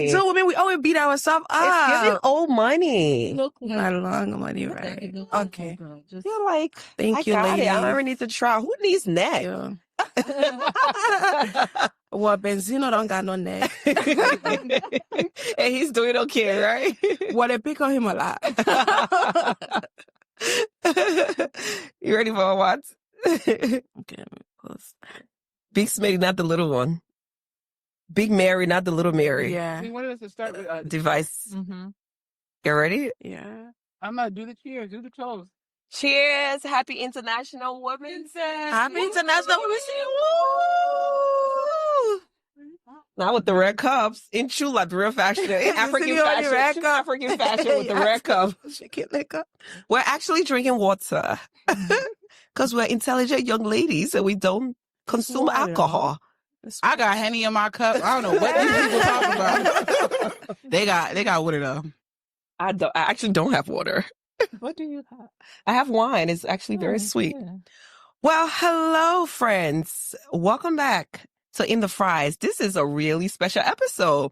We do. Women, we always beat ourselves up. It's giving old money. Not long money, right? Okay. You're like, Thank you, I got ladies. it. I don't need to try. Who needs neck? Yeah. Well, Benzino don't got no neck. And he's doing okay, right? Well, they pick on him a lot. You ready for what? Okay, close. Big Smitty, not the little one. Big Mary, not the little Mary. Yeah. We wanted us to start with Device. Mm-hmm. You ready? Yeah. I'm gonna do the cheers, do the toast. Cheers. Happy International Women's Day. Happy International Women's Day. Woo! Not with the red cups. In Chula, the real fashion. In African fashion. Red True cup. African fashion with the red cup. We're actually drinking water. Because we're intelligent young ladies and we don't consume alcohol. I got Henny in my cup. I don't know what these people talking about. They got water though. I actually don't have water. What do you have? I have wine. It's actually very sweet. Yeah. Well, hello, friends. Welcome back to In the Fries. This is a really special episode.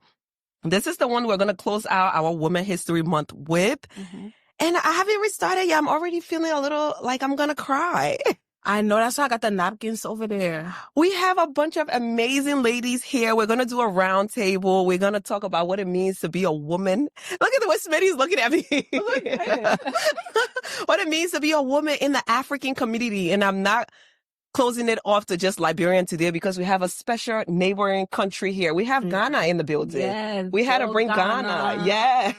This is the one we're going to close out our Women History Month with. Mm-hmm. And I haven't even started yet. I'm already feeling a little like I'm going to cry. I know. That's why I got the napkins over there. We have a bunch of amazing ladies here. We're going to do a round table. We're going to talk about what it means to be a woman. Look at the way Smitty's looking at me. What it means to be a woman in the African community. And I'm not closing it off to just Liberian today because we have a special neighboring country here. We have Ghana in the building. Yes, We had to bring Ghana. Yeah.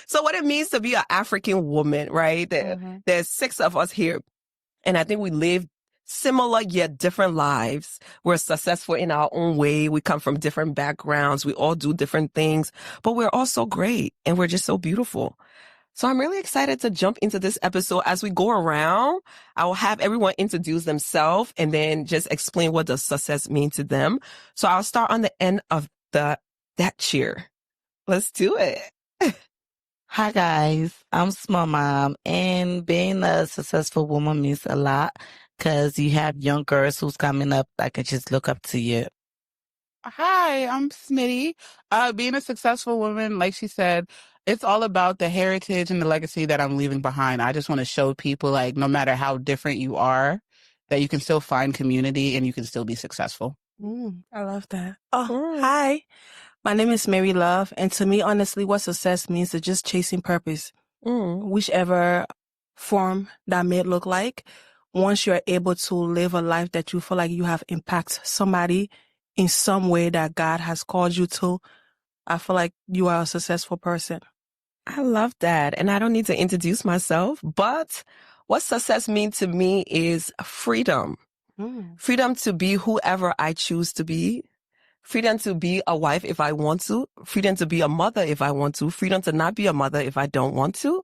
So what it means to be an African woman, right? There's 6 of us here. And I think we live similar yet different lives. We're successful in our own way. We come from different backgrounds. We all do different things, but we're all so great and we're just so beautiful. So I'm really excited to jump into this episode. As we go around, I will have everyone introduce themselves and then just explain what does success mean to them. So I'll start on the end of that cheer. Let's do it. Hi guys, I'm Small Mom, and being a successful woman means a lot because you have young girls who's coming up that can just look up to you. Hi, I'm Smitty. Being a successful woman, like she said, it's all about the heritage and the legacy that I'm leaving behind. I just want to show people, like, no matter how different you are, that you can still find community and you can still be successful. I love that. Hi. My name is Mary Love, and to me, honestly, what success means is just chasing purpose. Whichever form that may look like, once you're able to live a life that you feel like you have impacted somebody in some way that God has called you to, I feel like you are a successful person. I love that. And I don't need to introduce myself, but what success means to me is freedom. Freedom to be whoever I choose to be. Freedom to be a wife if I want to. Freedom to be a mother if I want to. Freedom to not be a mother if I don't want to.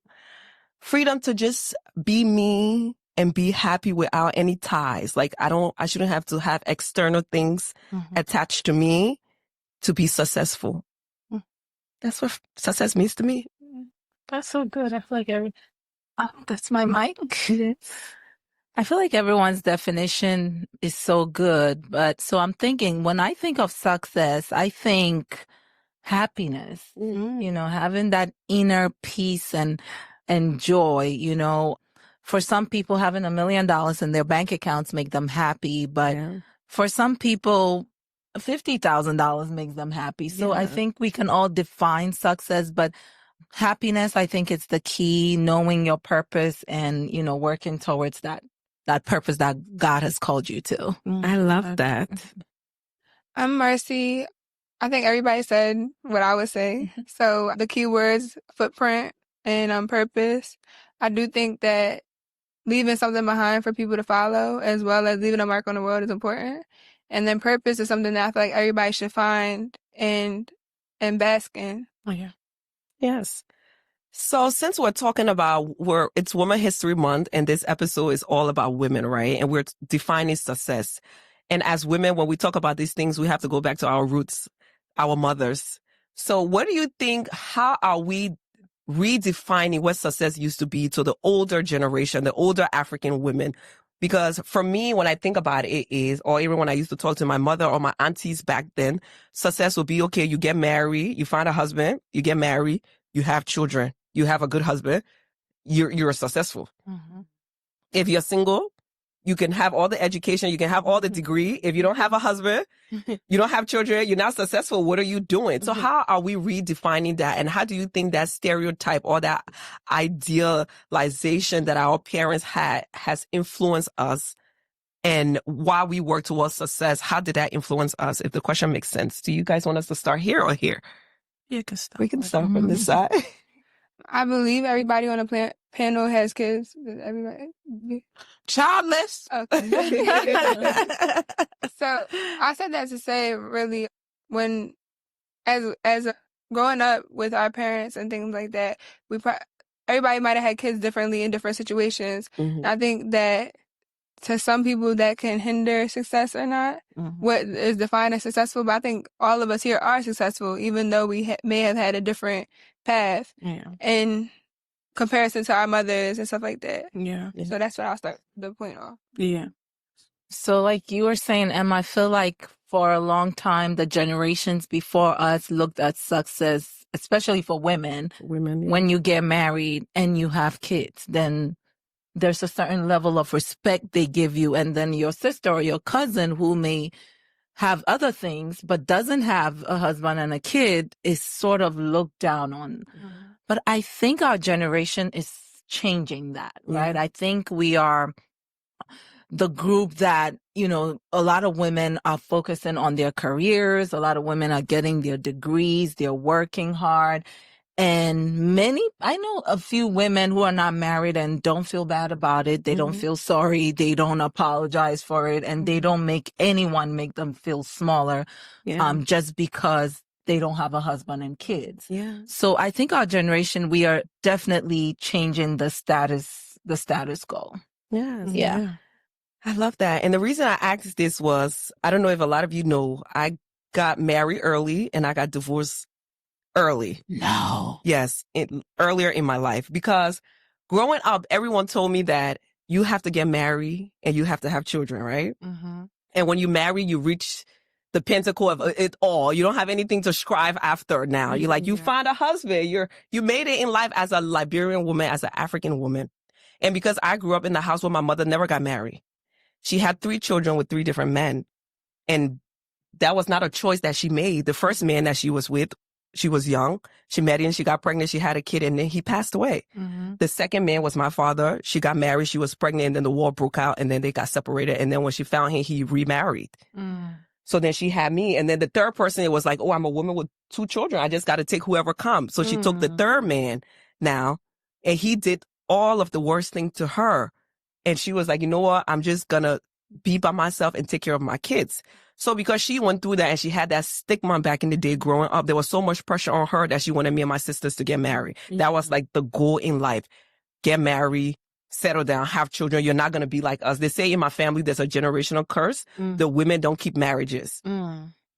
Freedom to just be me and be happy without any ties. Like I shouldn't have to have external things attached to me to be successful. That's what success means to me. That's so good. I feel like that's my mic. I feel like everyone's definition is so good, but so I'm thinking, when I think of success, I think happiness, having that inner peace and joy, For some people, having $1 million in their bank accounts make them happy, but for some people, $50,000 makes them happy. So I think we can all define success, but happiness, I think it's the key, knowing your purpose and, working towards that purpose that God has called you to. I love that. I'm Mercy. I think everybody said what I would say. So the key words, footprint and purpose. I do think that leaving something behind for people to follow, as well as leaving a mark on the world, is important. And then purpose is something that I feel like everybody should find and bask in. Oh, yeah. Yes. So since we're talking about it's Women History Month and this episode is all about women, right? And we're defining success. And as women, when we talk about these things, we have to go back to our roots, our mothers. So what do you think, how are we redefining what success used to be to the older generation, the older African women? Because for me, when I think about it is, or even when I used to talk to my mother or my aunties back then, success would be, okay, you get married, you find a husband, you get married, you have children, you have a good husband, you're successful. Mm-hmm. If you're single, you can have all the education, you can have all the degree. If you don't have a husband, you don't have children, you're not successful. What are you doing? So how are we redefining that? And how do you think that stereotype or that idealization that our parents had has influenced us? And while we work towards success, how did that influence us? If the question makes sense. Do you guys want us to start here or here? You can start. We can start from this side. I believe everybody on the panel has kids. Everybody Childless. Okay. So I said that to say, really, when as growing up with our parents and things like that, everybody might have had kids differently in different situations. Mm-hmm. I think that to some people that can hinder success or not, what is defined as successful. But I think all of us here are successful, even though we may have had a different path in comparison to our mothers and stuff like that. Yeah. So that's what I'll start the point off. Yeah. So like you were saying, Emma, I feel like for a long time, the generations before us looked at success, especially for women, when you get married and you have kids, then there's a certain level of respect they give you. And then your sister or your cousin who may have other things, but doesn't have a husband and a kid is sort of looked down on. But I think our generation is changing that, right? I think we are the group that, you know, a lot of women are focusing on their careers. A lot of women are getting their degrees. They're working hard. And I know a few women who are not married and don't feel bad about it. They don't feel sorry. They don't apologize for it. And they don't make anyone make them feel smaller, just because they don't have a husband and kids. Yeah. So I think our generation, we are definitely changing the status quo. Yes. Yeah. I love that. And the reason I asked this was, I don't know if a lot of you know, I got married early and I got divorced early. No. Yes, earlier in my life. Because growing up, everyone told me that you have to get married and you have to have children, right? And when you marry, you reach the pinnacle of it all. You don't have anything to strive after now. You're like, you find a husband. You made it in life as a Liberian woman, as an African woman. And because I grew up in the house where my mother never got married, she had 3 children with 3 different men. And that was not a choice that she made. The first man that she was with, she was young. She met him, she got pregnant, she had a kid, and then he passed away. The second man was my father. She got married, she was pregnant, and then the war broke out, and then they got separated. And then when she found him, he remarried. So then she had me. And then the third person, it was like, oh, I'm a woman with 2 children. I just got to take whoever comes. So she took the third man now, and he did all of the worst thing to her. And she was like, you know what? I'm just going to be by myself and take care of my kids. So because she went through that and she had that stigma back in the day growing up, there was so much pressure on her that she wanted me and my sisters to get married. That was like the goal in life. Get married, settle down, have children. You're not going to be like us. They say in my family, there's a generational curse. The women don't keep marriages.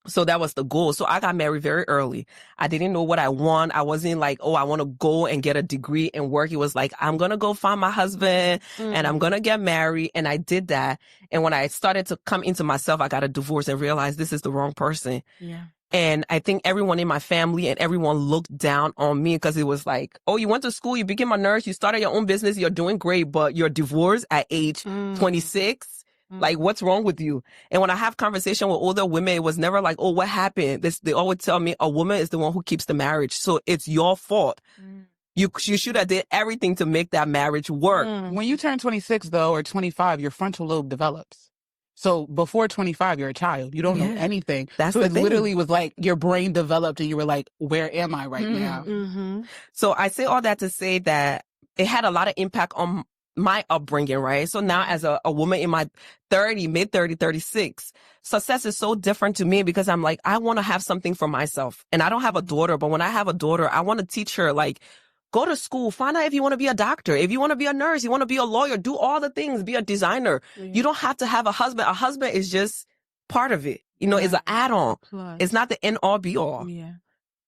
So that was the goal. So I got married very early. I didn't know what I want. I wasn't like, oh, I want to go and get a degree and work. It was like, I'm going to go find my husband and I'm going to get married. And I did that. And when I started to come into myself, I got a divorce and realized this is the wrong person. Yeah. And I think everyone in my family and everyone looked down on me because it was like, oh, you went to school, you became a nurse, you started your own business, you're doing great, but you're divorced at age 26. Like, what's wrong with you? And when I have conversation with older women, it was never like, oh, what happened? They always tell me a woman is the one who keeps the marriage. So it's your fault. You should have did everything to make that marriage work. When you turn 26, though, or 25, your frontal lobe develops. So before 25, you're a child. You don't know anything. That's so the it thing. literally was like your brain developed and you were like, where am I right now? So I say all that to say that it had a lot of impact on my upbringing, right? So now as a woman in my mid 36, success is so different to me because I'm like, I want to have something for myself. And I don't have a daughter, but when I have a daughter, I want to teach her, like, go to school, find out if you want to be a doctor, if you want to be a nurse, you want to be a lawyer, do all the things, be a designer. You don't have to have a husband. A husband is just part of it. You know, it's an add-on. It's not the end all be all. Yeah.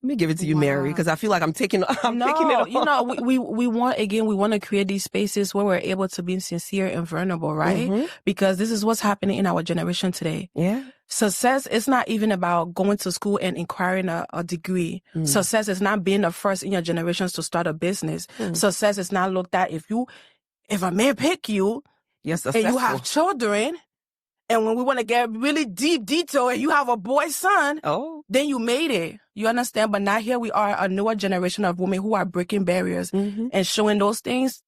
Let me give it to you, Mary, because I feel like I'm taking it on. You know, we want to create these spaces where we're able to be sincere and vulnerable, right? Mm-hmm. Because this is what's happening in our generation today. Yeah. Success is not even about going to school and acquiring a degree. Success is not being the first in your generations to start a business. Success is not looked at if a man pick you and you have children, and when we want to get really deep detail and you have a boy son, then you made it. You understand? But now here we are, a newer generation of women who are breaking barriers and showing those things.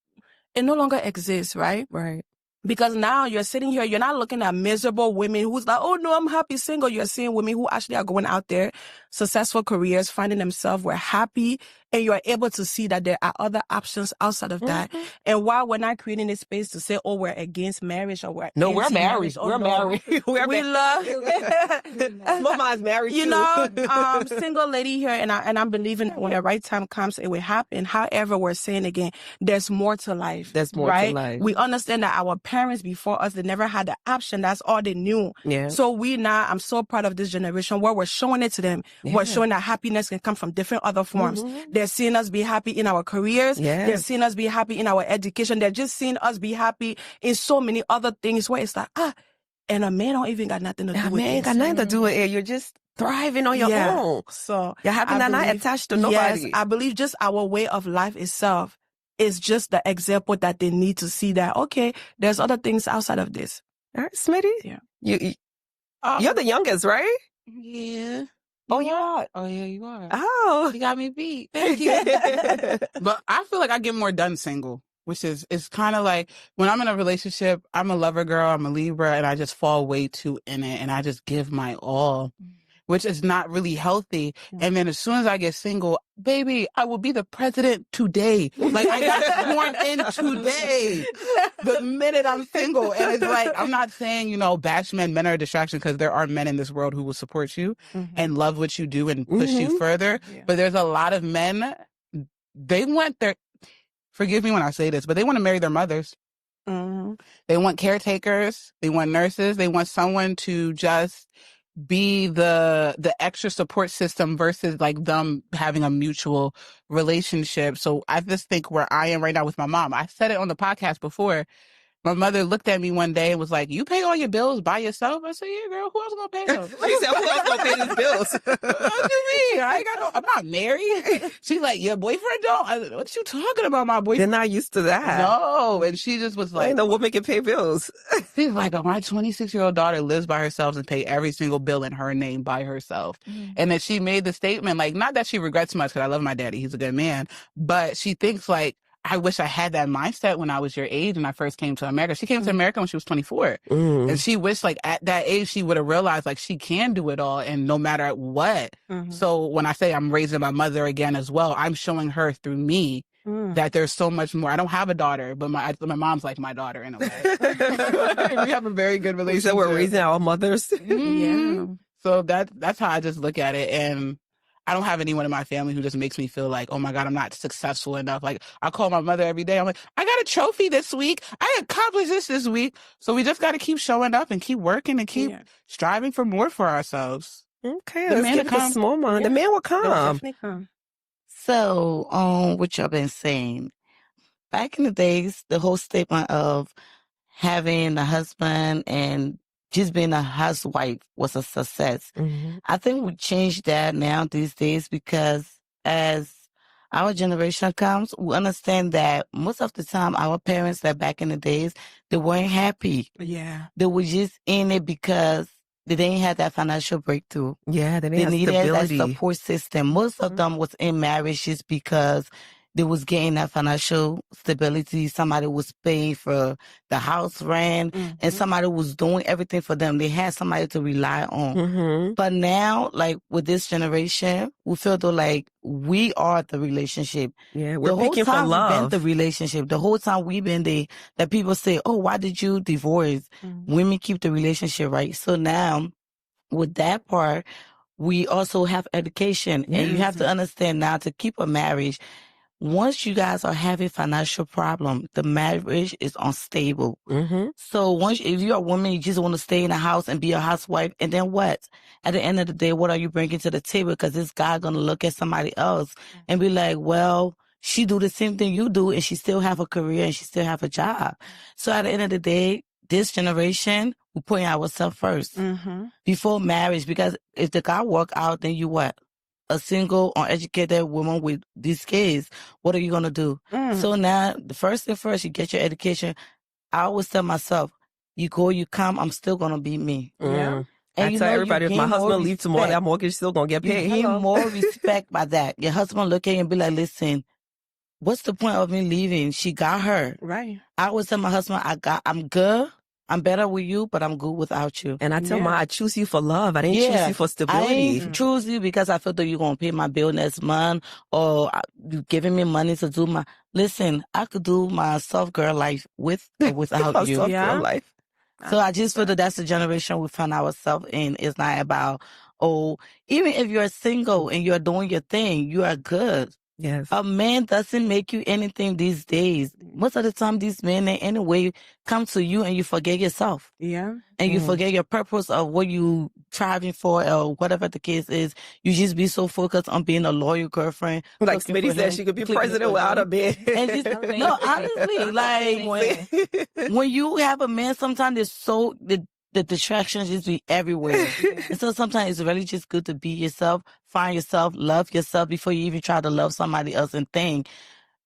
It no longer exists, right? Right. Because now you're sitting here, you're not looking at miserable women who's like, oh no, I'm happy single. You're seeing women who actually are going out there, successful careers, finding themselves, we're happy, and you're able to see that there are other options outside of that. And while we're not creating this space to say, oh, we're against marriage or we're we're married. Oh, we're married. We love. Mama's married you too. know, single lady here, and I'm believing that when the right time comes, it will happen. However, we're saying again, there's more to life. There's more right? to life. We understand that our parents before us, they never had the option. That's all they knew. Yeah. So I'm so proud of this generation where we're showing it to them. Yeah. We're showing that happiness can come from different other forms. They're seeing us be happy in our careers. Yes. They're seeing us be happy in our education. They're just seeing us be happy in so many other things where it's like, and a man don't even got nothing to do with it. A man ain't got nothing to do with it. You're just thriving on your own. So you're happy not attached to nobody. Yes, I believe just our way of life itself is just the example that they need to see that, okay, there's other things outside of this. All right, Smitty. Yeah. You're the youngest, right? Yeah. You are? Oh, yeah, you are. Oh. You got me beat. Thank you. But I feel like I get more done single, which is kind of like when I'm in a relationship, I'm a lover girl, I'm a Libra, and I just fall way too in it, and I just give my all, which is not really healthy. And then as soon as I get single, baby, I will be the president today. Like, I got sworn in today, the minute I'm single. And it's like, I'm not saying, bash men are a distraction, because there are men in this world who will support you and love what you do and push you further. Yeah. But there's a lot of men, they want forgive me when I say this, but they want to marry their mothers. They want caretakers. They want nurses. They want someone to just be the extra support system versus like them having a mutual relationship. So I just think where I am right now with my mom, I said it on the podcast before. My mother looked at me one day and was like, you pay all your bills by yourself? I said, yeah, girl, who else gonna pay them? She said, who else gonna pay these bills? What you mean? I'm not married. She's like, your boyfriend don't? What you talking about, my boyfriend? They're not used to that. No. And she just was like, no woman can pay bills. She's like, my 26-year-old daughter lives by herself and pay every single bill in her name by herself. And then she made the statement, like, not that she regrets much, because I love my daddy, he's a good man, but she thinks like, I wish I had that mindset when I was your age and I first came to America. She came to America when she was 24. And she wished like at that age, she would have realized like she can do it all and no matter what. So when I say I'm raising my mother again as well, I'm showing her through me that there's so much more. I don't have a daughter, but my mom's like my daughter in a way. We have a very good relationship. So we're raising our mothers. Yeah. So that's how I just look at it. And I don't have anyone in my family who just makes me feel like, oh my God, I'm not successful enough. Like I call my mother every day. I'm like, I got a trophy this week. I accomplished this week. So we just got to keep showing up and keep working and keep striving for more for ourselves. Okay, let's give it a small man. The man will come. Definitely come. So, what y'all been saying, back in the days, the whole statement of having a husband and just being a housewife was a success. I think we changed that now these days because as our generation comes, we understand that most of the time our parents that back in the days, they weren't happy. Yeah. They were just in it because they didn't have that financial breakthrough. Yeah, they needed that support system. Most of them was in marriage just because they was getting that financial stability. Somebody was paying for the house rent and somebody was doing everything for them. They had somebody to rely on. But now, like with this generation, we feel though like we are the relationship. Yeah, we're picking for love. We've been the relationship. The whole time we've been there, that people say, oh, why did you divorce? Women keep the relationship, right? So now, with that part, we also have education. And you have to understand now to keep a marriage, once you guys are having financial problem, the marriage is unstable. So if you're a woman, you just want to stay in the house and be a housewife, and then what? At the end of the day, what are you bringing to the table? Because this guy going to look at somebody else and be like, well, she do the same thing you do, and she still have a career and she still have a job. So at the end of the day, this generation, we're putting ourselves first before marriage, because if the guy work out, then you what? A single, uneducated woman with these kids, what are you going to do? So now, the first thing first, you get your education. I always tell myself, you go, you come, I'm still going to be me. Yeah. And I tell everybody, if my husband leaves tomorrow, that mortgage is still going to get paid. You gain more respect by that. Your husband look at you and be like, listen, what's the point of me leaving? She got her. Right. I always tell my husband, I'm good. I'm better with you, but I'm good without you. And I tell I choose you for love. I didn't choose you for stability. I ain't choose you because I feel that you're going to pay my bill next month, or you giving me money to do my... Listen, I could do my soft girl life with or without you. Soft girl life. So I just feel that that's the generation we find ourselves in. It's not about, even if you're single and you're doing your thing, you are good. Yes. A man doesn't make you anything these days. Most of the time, these men, they anyway come to you and you forget yourself. Yeah. And you forget your purpose of what you striving for, or whatever the case is. You just be so focused on being a loyal girlfriend. Like Smitty said, she could be president without a man. And just, no, honestly, like when you have a man, sometimes it's so... The distractions just be everywhere. And so sometimes it's really just good to be yourself, find yourself, love yourself before you even try to love somebody else and think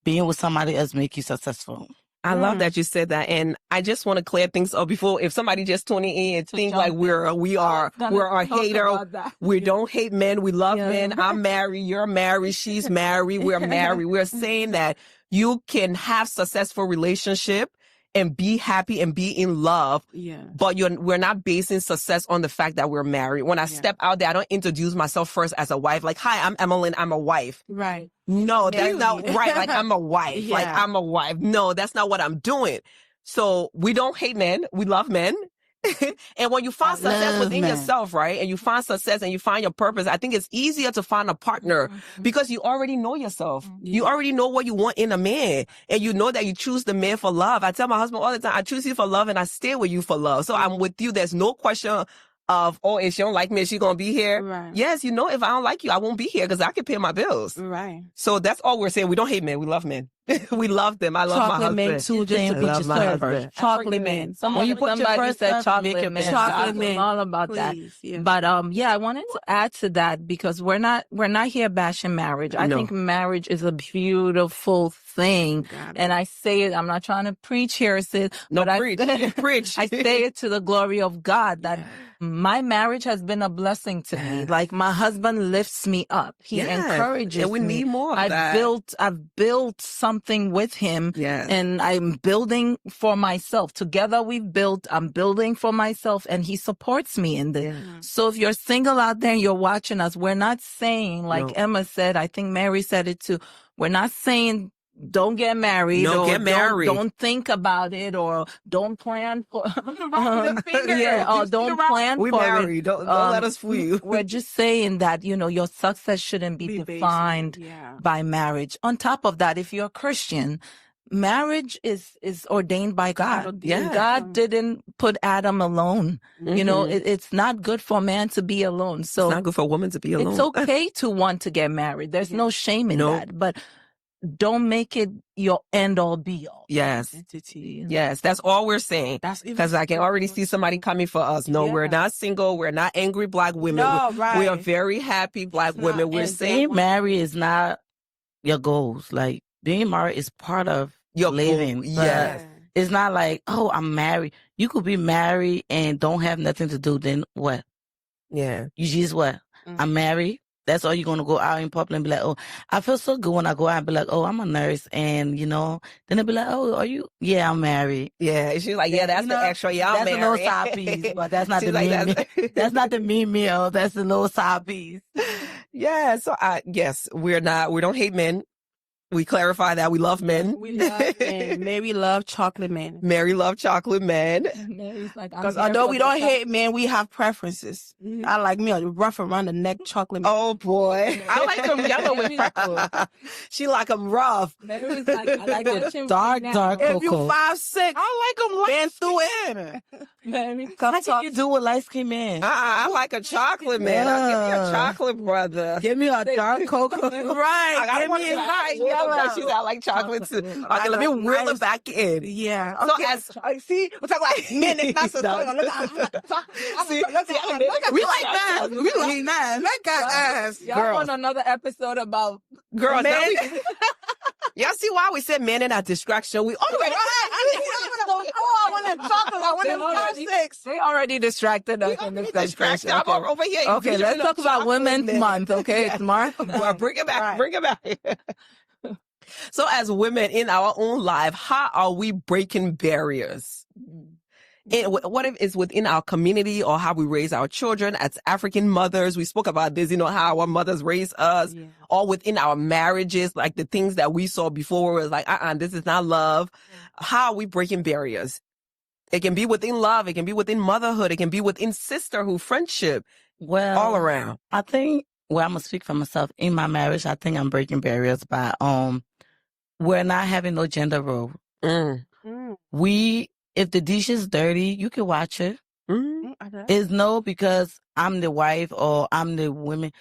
being with somebody else make you successful. I love that you said that. And I just want to clear things up before, if somebody just tuning in and think like we're a hater. We don't hate men. We love men. I'm married. You're married. She's married. We're married. We're saying that you can have successful relationship and be happy and be in love. Yeah. But we're not basing success on the fact that we're married. When I step out there, I don't introduce myself first as a wife. Like, hi, I'm Emmeline. I'm a wife. Right. No, that's not right. Like, I'm a wife. Like, I'm a wife. No, that's not what I'm doing. So we don't hate men. We love men. And when you find success within yourself, right? And you find success and you find your purpose, I think it's easier to find a partner because you already know yourself. You already know what you want in a man. And you know that you choose the man for love. I tell my husband all the time, I choose you for love and I stay with you for love. So I'm with you. There's no question of, if she don't like me, is she going to be here? Right. Yes, if I don't like you, I won't be here because I can pay my bills. Right. So that's all we're saying. We don't hate men. We love men. We love them. I love my husband. Chocolate men too, just to put yourself first. Chocolate men. When you put somebody said chocolate men. Chocolate men. All about that. Yeah. But I wanted to add to that because we're not here bashing marriage. I think marriage is a beautiful thing. And I say it, I'm not trying to preach here, sis. No, but preach. I say it to the glory of God that my marriage has been a blessing to me. Like my husband lifts me up. He encourages me. And we need more of that. I've built something with him and I'm building for myself. Together I'm building for myself and he supports me in this. So if you're single out there and you're watching us, we're not saying, like Emma said, I think Mary said it too, we're not saying don't get married or get married. Don't think about it or don't plan for or don't plan we for married. it. Don't let us fool you. We're just saying that, your success shouldn't be defined by marriage. On top of that, if you're a Christian, marriage is ordained by God. God didn't put Adam alone. It's not good for man to be alone. So it's not good for a woman to be alone. It's okay to want to get married. There's no shame in that. But don't make it your end all be all. Yes. Yes. That's all we're saying. Because I can already see somebody coming for us. No, we're not single. We're not angry Black women. No, we are very happy Black women. We're saying being married is not your goals. Like being married is part of your living. Yes. It's not like, I'm married. You could be married and don't have nothing to do. Then what? Yeah. You just what? I'm married. That's all you're going to go out in public and be like, I feel so good when I go out and be like, I'm a nurse. And, then they'll be like, are you? Yeah, I'm married. Yeah. She's like, that's the extra. Yeah, I'm married. That's a little side piece, but that's not the main That's not the main meal. That's the little side piece. Yeah. So, yes, we don't hate men. We clarify that we love men. We love men. Mary love chocolate men. Mary love chocolate men. Mary's like, Because although we don't hate men, we have preferences. I like me a rough around the neck chocolate man. Oh boy. I like them yellow with freckles. She like them rough. Mary's like, I like it dark If you cocoa. 5'6", I like them been through it. Mary, Come What you do with light skin man? I like a chocolate man. I'll give me a chocolate brother. Give me a dark cocoa. Right. Give me a hot yellow. She's I like chocolate too. Okay, let me reel it back in. Yeah. So Okay. see, we're talking like men. It's not so we like men. We like men. Look at us. y'all want another episode about Girls. Men. Now y'all see why we said men in our distraction? We always They already distracted us in this distracted. discussion. I'm over here. Okay, let's talk about Women's Month. Okay, it's March. Well, bring it back. Right. Bring it back. So, as women in our own life, how are we breaking barriers? What if it's within our community or how we raise our children as African mothers? We spoke about this, how our mothers raise us, or within our marriages, like the things that we saw before was like, this is not love. How are we breaking barriers? It can be within love. It can be within motherhood. It can be within sisterhood, friendship, all around. I think, I'm going to speak for myself. In my marriage, I think I'm breaking barriers by, we're not having no gender role. If the dish is dirty, you can watch it. It's no because I'm the wife or I'm the woman.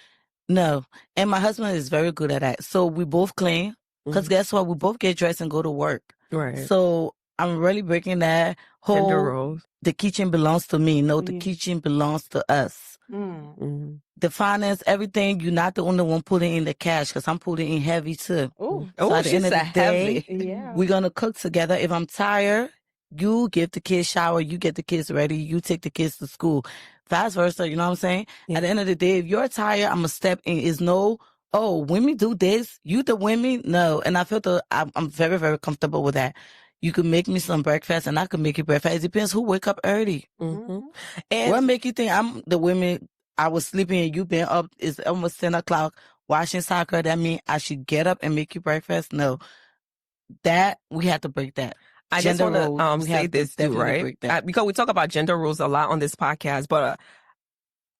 No. And my husband is very good at that. So we both clean. Because guess what? We both get dressed and go to work. Right. So I'm really breaking that whole Gender roles. The kitchen belongs to me. No, the kitchen belongs to us. The finance, everything, you're not the only one putting in the cash because I'm putting in heavy too. So at the end of the day, Yeah. we're going to cook together. If I'm tired, you give the kids shower, you get the kids ready, you take the kids to school. Vice versa, you know what I'm saying? At the end of the day, if you're tired, I'm going to step in. It's no, women do this, you the women, no. And I feel I'm very, very comfortable with that. You could make me some breakfast and I could make you breakfast. It depends who wake up early. And what make you think I'm the women, I was sleeping and you been up, it's almost 10 o'clock watching soccer. That means I should get up and make you breakfast? No. That, we have to break that. I just want to say this too, right? Because we talk about gender roles a lot on this podcast, but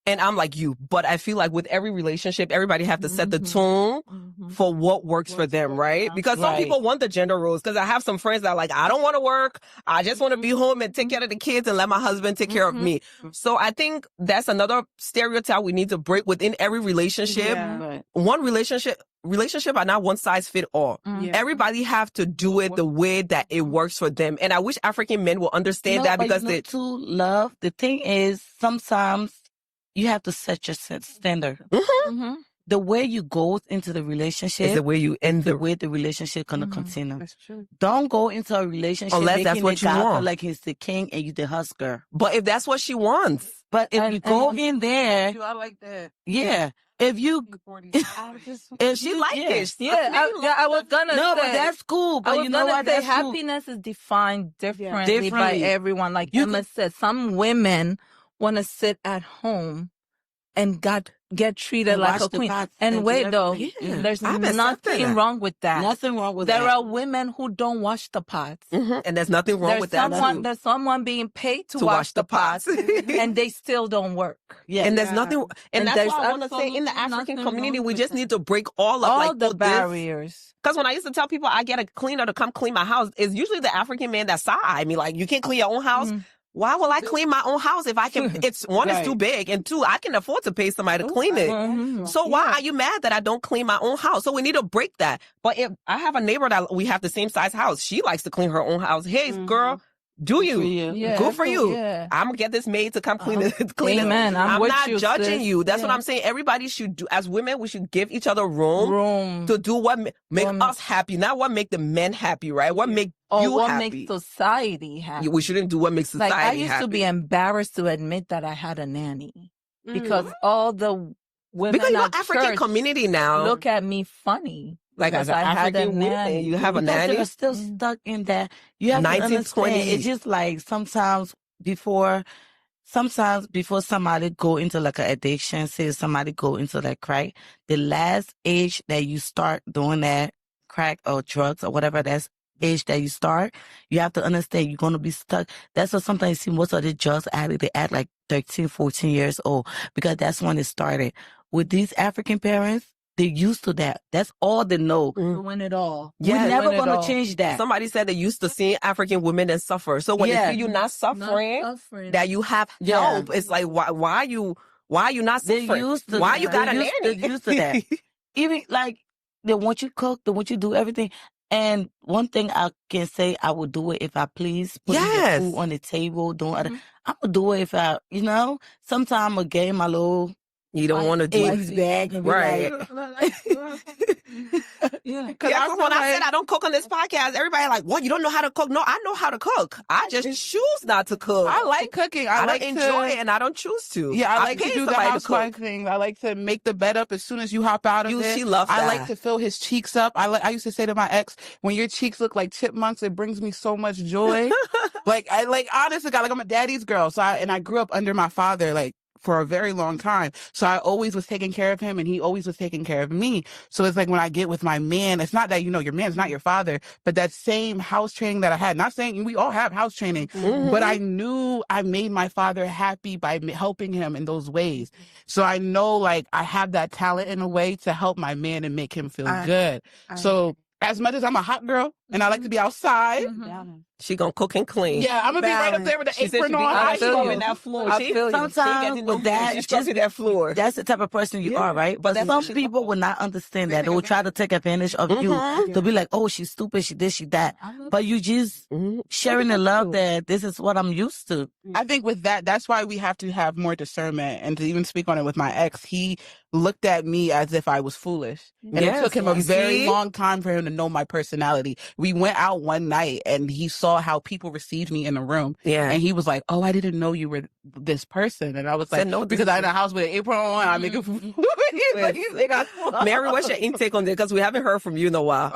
and I'm like you, but I feel like with every relationship, everybody have to set the tone for what works for them, right? Because some people want the gender roles. Because I have some friends that are like, I don't want to work. I just want to be home and take care of the kids and let my husband take care of me. So I think that's another stereotype we need to break within every relationship. One relationship are not one size fit all. Everybody have to do it the way that it works for them. And I wish African men will understand that because they to love. The thing is, sometimes you have to set your standard. The way you go into the relationship is the way you end the way the relationship gonna continue. That's true. Don't go into a relationship unless that's what you want. Like he's the king and you the husker. But if that's what she wants. But if you go in there, I like that. yeah. If you, if she like it, I was gonna say. No, but that's cool. But you know what? That's happiness is defined differently by everyone. Like Emma said, some women want to sit at home and get treated like a queen. And wait, though, there's nothing wrong with that. Nothing wrong with that. There are women who don't wash the pots. And there's nothing wrong with that. There's someone being paid to wash the pots, and they still don't work. And there's nothing, and that's why I want to say in the African community, we just need to break all the barriers. Because when I used to tell people I get a cleaner to come clean my house, it's usually the African man that side me like, you can't clean your own house. Why will I clean my own house if I can? It's one, it's too big, and two, I can afford to pay somebody to clean it. So why are you mad that I don't clean my own house? So we need to break that. But if I have a neighbor that we have the same size house, she likes to clean her own house. Hey, girl, do you? Good for you. I'm gonna get this maid to come clean it. Amen. I'm not judging you. That's what I'm saying. Everybody should do. As women, we should give each other room to do what make us happy, not what make the men happy, right? What make you what happy. makes society happy. We shouldn't do what makes society happy. Like, I used to be embarrassed to admit that I had a nanny because all the women because you're at African church community now look at me funny. Like as an African woman, you have a nanny. They're still stuck in that. You have 1920. It's just like sometimes before somebody go into like an addiction, say somebody go into like crack, the last age that you start doing that, crack or drugs or whatever that's age that you start, you have to understand you're going to be stuck. That's what sometimes you see most of the drugs addicts, they act like 13, 14 years old because that's when it started. With these African parents, they're used to that. That's all they know. Win it all. We're never going to change that. Somebody said they used to see African women and suffer. So when they see you not suffering, that you have help, it's like, why are you not suffering? They're used to why you got a nanny? They're used to that. Even like they want you cook, they want you do everything. And one thing I can say, I would do it if I please. Put the food on the table, doing other. I'm gonna do it if I, sometime a game my little. You don't want to do it. Bag and right. Yeah, because when I said I don't cook on this podcast, everybody like, what? You don't know how to cook? No, I know how to cook. I just choose not to cook. I like cooking. I like enjoy it, and I don't choose to. Yeah, I like to do the housewife thing. I like to make the bed up as soon as you hop out of it. She loves that. I like to fill his cheeks up. I used to say to my ex, when your cheeks look like chipmunks, it brings me so much joy. Honestly, God, I'm a daddy's girl. So I grew up under my father, for a very long time. So I always was taking care of him and he always was taking care of me. So it's like when I get with my man, it's not that, your man's not your father, but that same house training that I had, not saying we all have house training, but I knew I made my father happy by helping him in those ways. So I know I have that talent in a way to help my man and make him feel good. So as much as I'm a hot girl and I like to be outside, she gonna cook and clean. Yeah, I'm gonna be right up there with the apron on. I feel you. That floor. Sometimes with that, it's just that floor. That's the type of person you are, right? But some people will not understand that. They will try to take advantage of you. They'll be like, "Oh, she's stupid. She this, she that." But you just sharing the love that this is what I'm used to. I think with that's why we have to have more discernment. And to even speak on it with my ex, he looked at me as if I was foolish. And it took him a very long time for him to know my personality. We went out one night and he saw how people received me in the room. Yeah. And he was like, "Oh, I didn't know you were this person." And I was like, "No, because I'm in a house with an apron on, I'm making food." Mary, what's your intake on this? Because we haven't heard from you in a while.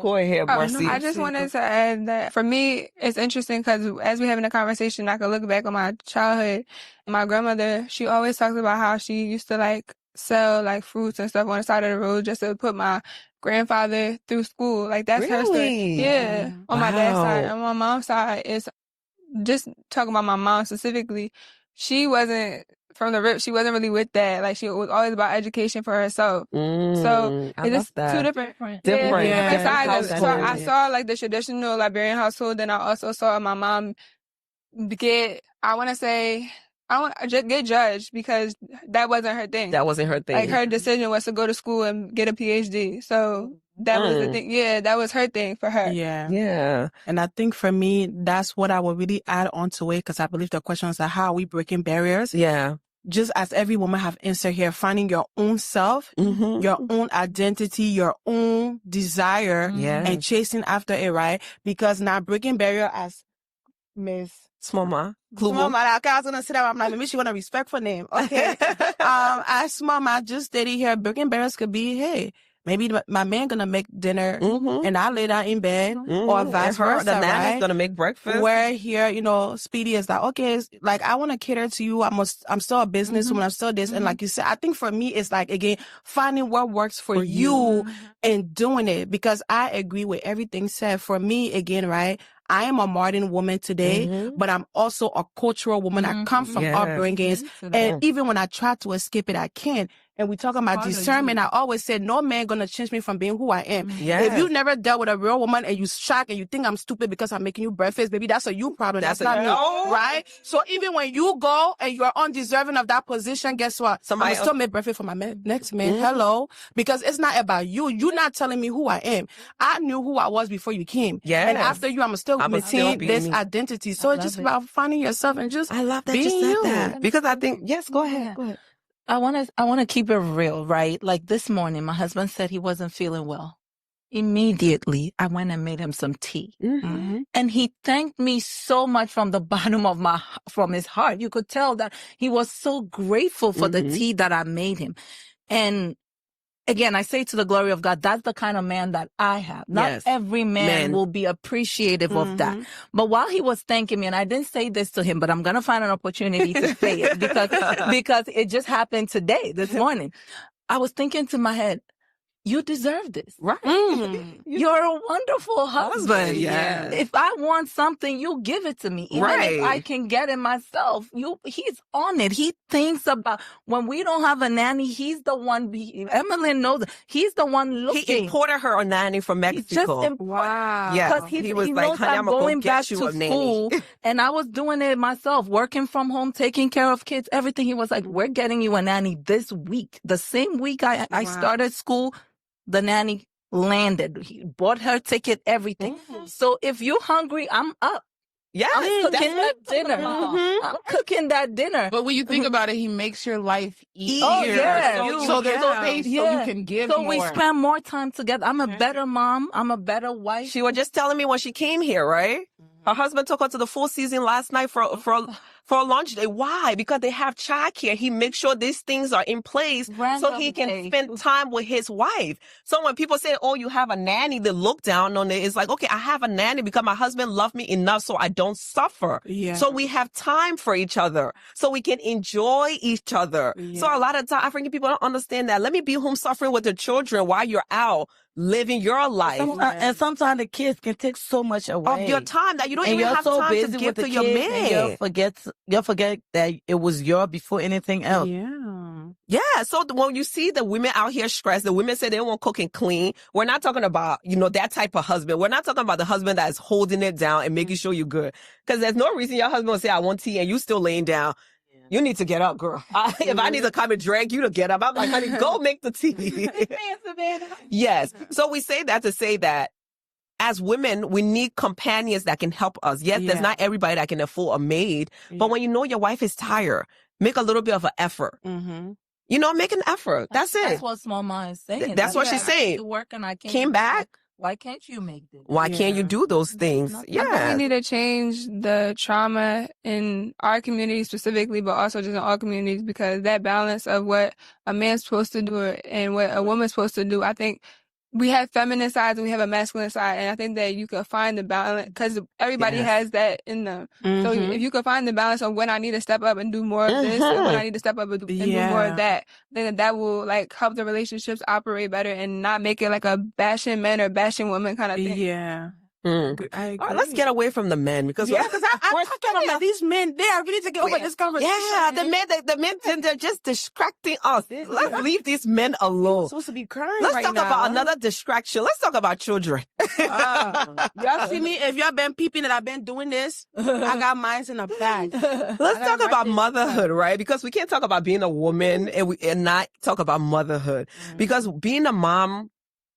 Go ahead, Marcy. I just wanted to add that for me, it's interesting because as we're having a conversation, I can look back on my childhood. My grandmother, she always talks about how she used to sell fruits and stuff on the side of the road just to put my grandfather through school. That's her story. Yeah. On my dad's side. On my mom's side, it's just talking about my mom specifically. She wasn't from the rip. She wasn't really with that. She was always about education for herself. So it's just two different sides. So I saw the traditional Liberian household, and I also saw my mom get judged because that wasn't her thing. That wasn't her thing. Her decision was to go to school and get a PhD. So that was the thing. Yeah, that was her thing for her. Yeah. Yeah. And I think for me, that's what I would really add on to it, because I believe the question is how are we breaking barriers? Yeah. Just as every woman have answered here, finding your own self, your own identity, your own desire, and chasing after it, right? Because now breaking barrier, as Miss Smama. Okay, I was gonna sit down. I'm like, let me see what a respectful name. Okay. As Mama just stated here, breaking barriers could be, hey, maybe my man gonna make dinner and I lay down in bed, or vice versa. The nana's gonna make breakfast. Where here, Speedy is like, okay, I want to cater to you. I'm still a businesswoman. I'm still this, and like you said, I think for me, it's again finding what works for you and doing it. Because I agree with everything said. For me, again, right. I am a modern woman today, but I'm also a cultural woman. I come from upbringings. And even when I try to escape it, I can't. And we talk about discernment. I always said, no man gonna change me from being who I am. Yes. If you never dealt with a real woman and you shocked and you think I'm stupid because I'm making you breakfast, baby, that's a you problem. That's not me. Right? So even when you go and you're undeserving of that position, guess what? Somebody still make breakfast for my next man. Hello? Because it's not about you. You're not telling me who I am. I knew who I was before you came. Yes. And after you, I'm still maintain this identity. So it's just about finding yourself and just I love that being you said you. that. Because I think, yes, go ahead. Go ahead. I want to keep it real, right? This morning, my husband said he wasn't feeling well. Immediately, I went and made him some tea. And he thanked me so much from the bottom of from his heart. You could tell that he was so grateful for the tea that I made him. And again, I say to the glory of God, that's the kind of man that I have. Not every man will be appreciative of that. But while he was thanking me, and I didn't say this to him, but I'm going to find an opportunity to say it because it just happened today, this morning. I was thinking to my head, you deserve this. Right. You're a wonderful husband. Yeah. If I want something, you give it to me. Even if I can get it myself, he's on it. He thinks about when we don't have a nanny, he's the one. Emily knows it. He's the one looking. He imported her a nanny from Mexico. Wow. Yeah. Because he was knows like, honey, I'm I'm going go back get to you a school, nanny. and I was doing it myself, working from home, taking care of kids, everything. He was like, we're getting you a nanny this week. The same week I started school, the nanny landed. He bought her ticket, everything. So if you're hungry, I'm up. Yeah, I'm cooking that dinner. I'm cooking that dinner. But when you think about it, he makes your life easier. Oh, yeah. So there's space so you can give so more. we spend more time together. I'm a better mom. I'm a better wife. She was just telling me when she came here, right? Her husband took her to the Four Seasons last night for a lunch day. Why? Because they have childcare. He makes sure these things are in place so he can spend time with his wife. So when people say, oh, you have a nanny, they look down on it. It's like, okay, I have a nanny because my husband loved me enough so I don't suffer. Yeah. So we have time for each other so we can enjoy each other. Yeah. So a lot of time, African people don't understand that. Let me be home suffering with the children while you're out living your life. And sometimes the kids can take so much away of your time that you don't even have so time busy to give with to your man. You'll forget that it was yours before anything else. Yeah. So when you see the women out here stressed, the women say they don't want to cook and clean. We're not talking about, that type of husband. We're not talking about the husband that is holding it down and making sure you're good. Because there's no reason your husband will say, I want tea, and you still laying down. You need to get up, girl. If I need to come and drag you to get up, I'm like, honey, go make the tea. Yes. So we say that to say that as women, we need companions that can help us. Yes, there's not everybody that can afford a maid. But when you know your wife is tired, make a little bit of an effort. Make an effort. That's it. That's what Small Mama is saying. That's what she's saying. I came back. Why can't you make this? Why can't you do those things? I think we need to change the trauma in our community specifically, but also just in all communities, because that balance of what a man's supposed to do and what a woman's supposed to do, I think we have feminine sides and we have a masculine side. And I think that you can find the balance because everybody has that in them. So if you can find the balance of when I need to step up and do more of this and when I need to step up and do more of that, then that will help the relationships operate better and not make it like a bashing men or bashing women kind of thing. Yeah. All right, let's get away from the men because I'm talking about these men. They are really taking over this conversation. Yeah, the men, they're just distracting us. Let's leave these men alone. I'm supposed to be crying. Let's talk about another distraction. Let's talk about children. Y'all see me? If y'all been peeping that I've been doing this, I got mines in a bag. Let's talk about motherhood, right? Because we can't talk about being a woman and not talk about motherhood. Because being a mom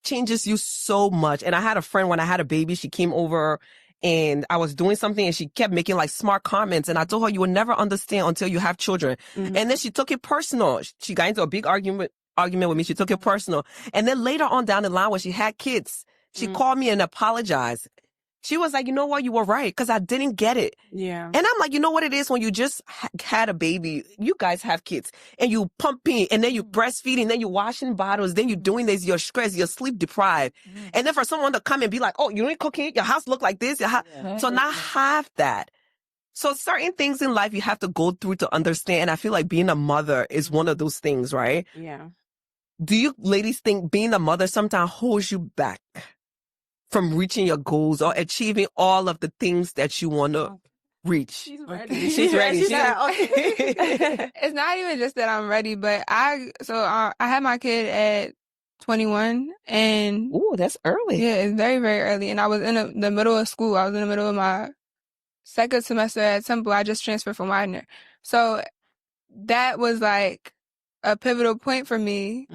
changes you so much. And I had a friend when I had a baby, she came over and I was doing something and she kept making smart comments. And I told her, you will never understand until you have children. And then she took it personal. She got into a big argument with me. She took it personal. And then later on down the line when she had kids, she called me and apologized. She was like, you know what? You were right because I didn't get it. Yeah. And I'm like, you know what it is when you just had a baby, you guys have kids and you pumping and then you breastfeeding, then you washing bottles, then you doing this, you're stressed, you're sleep deprived. And then for someone to come and be like, oh, you ain't cooking, your house look like this. So not have that. So certain things in life you have to go through to understand. And I feel like being a mother is one of those things, right? Yeah. Do you ladies think being a mother sometimes holds you back from reaching your goals or achieving all of the things that you want to reach? She's ready. She's ready. It's not even just that I'm ready, but I had my kid at 21 and... Ooh, that's early. Yeah, it's very, very early. And I was in the middle of school. I was in the middle of my second semester at Temple. I just transferred from Widener. So that was a pivotal point for me.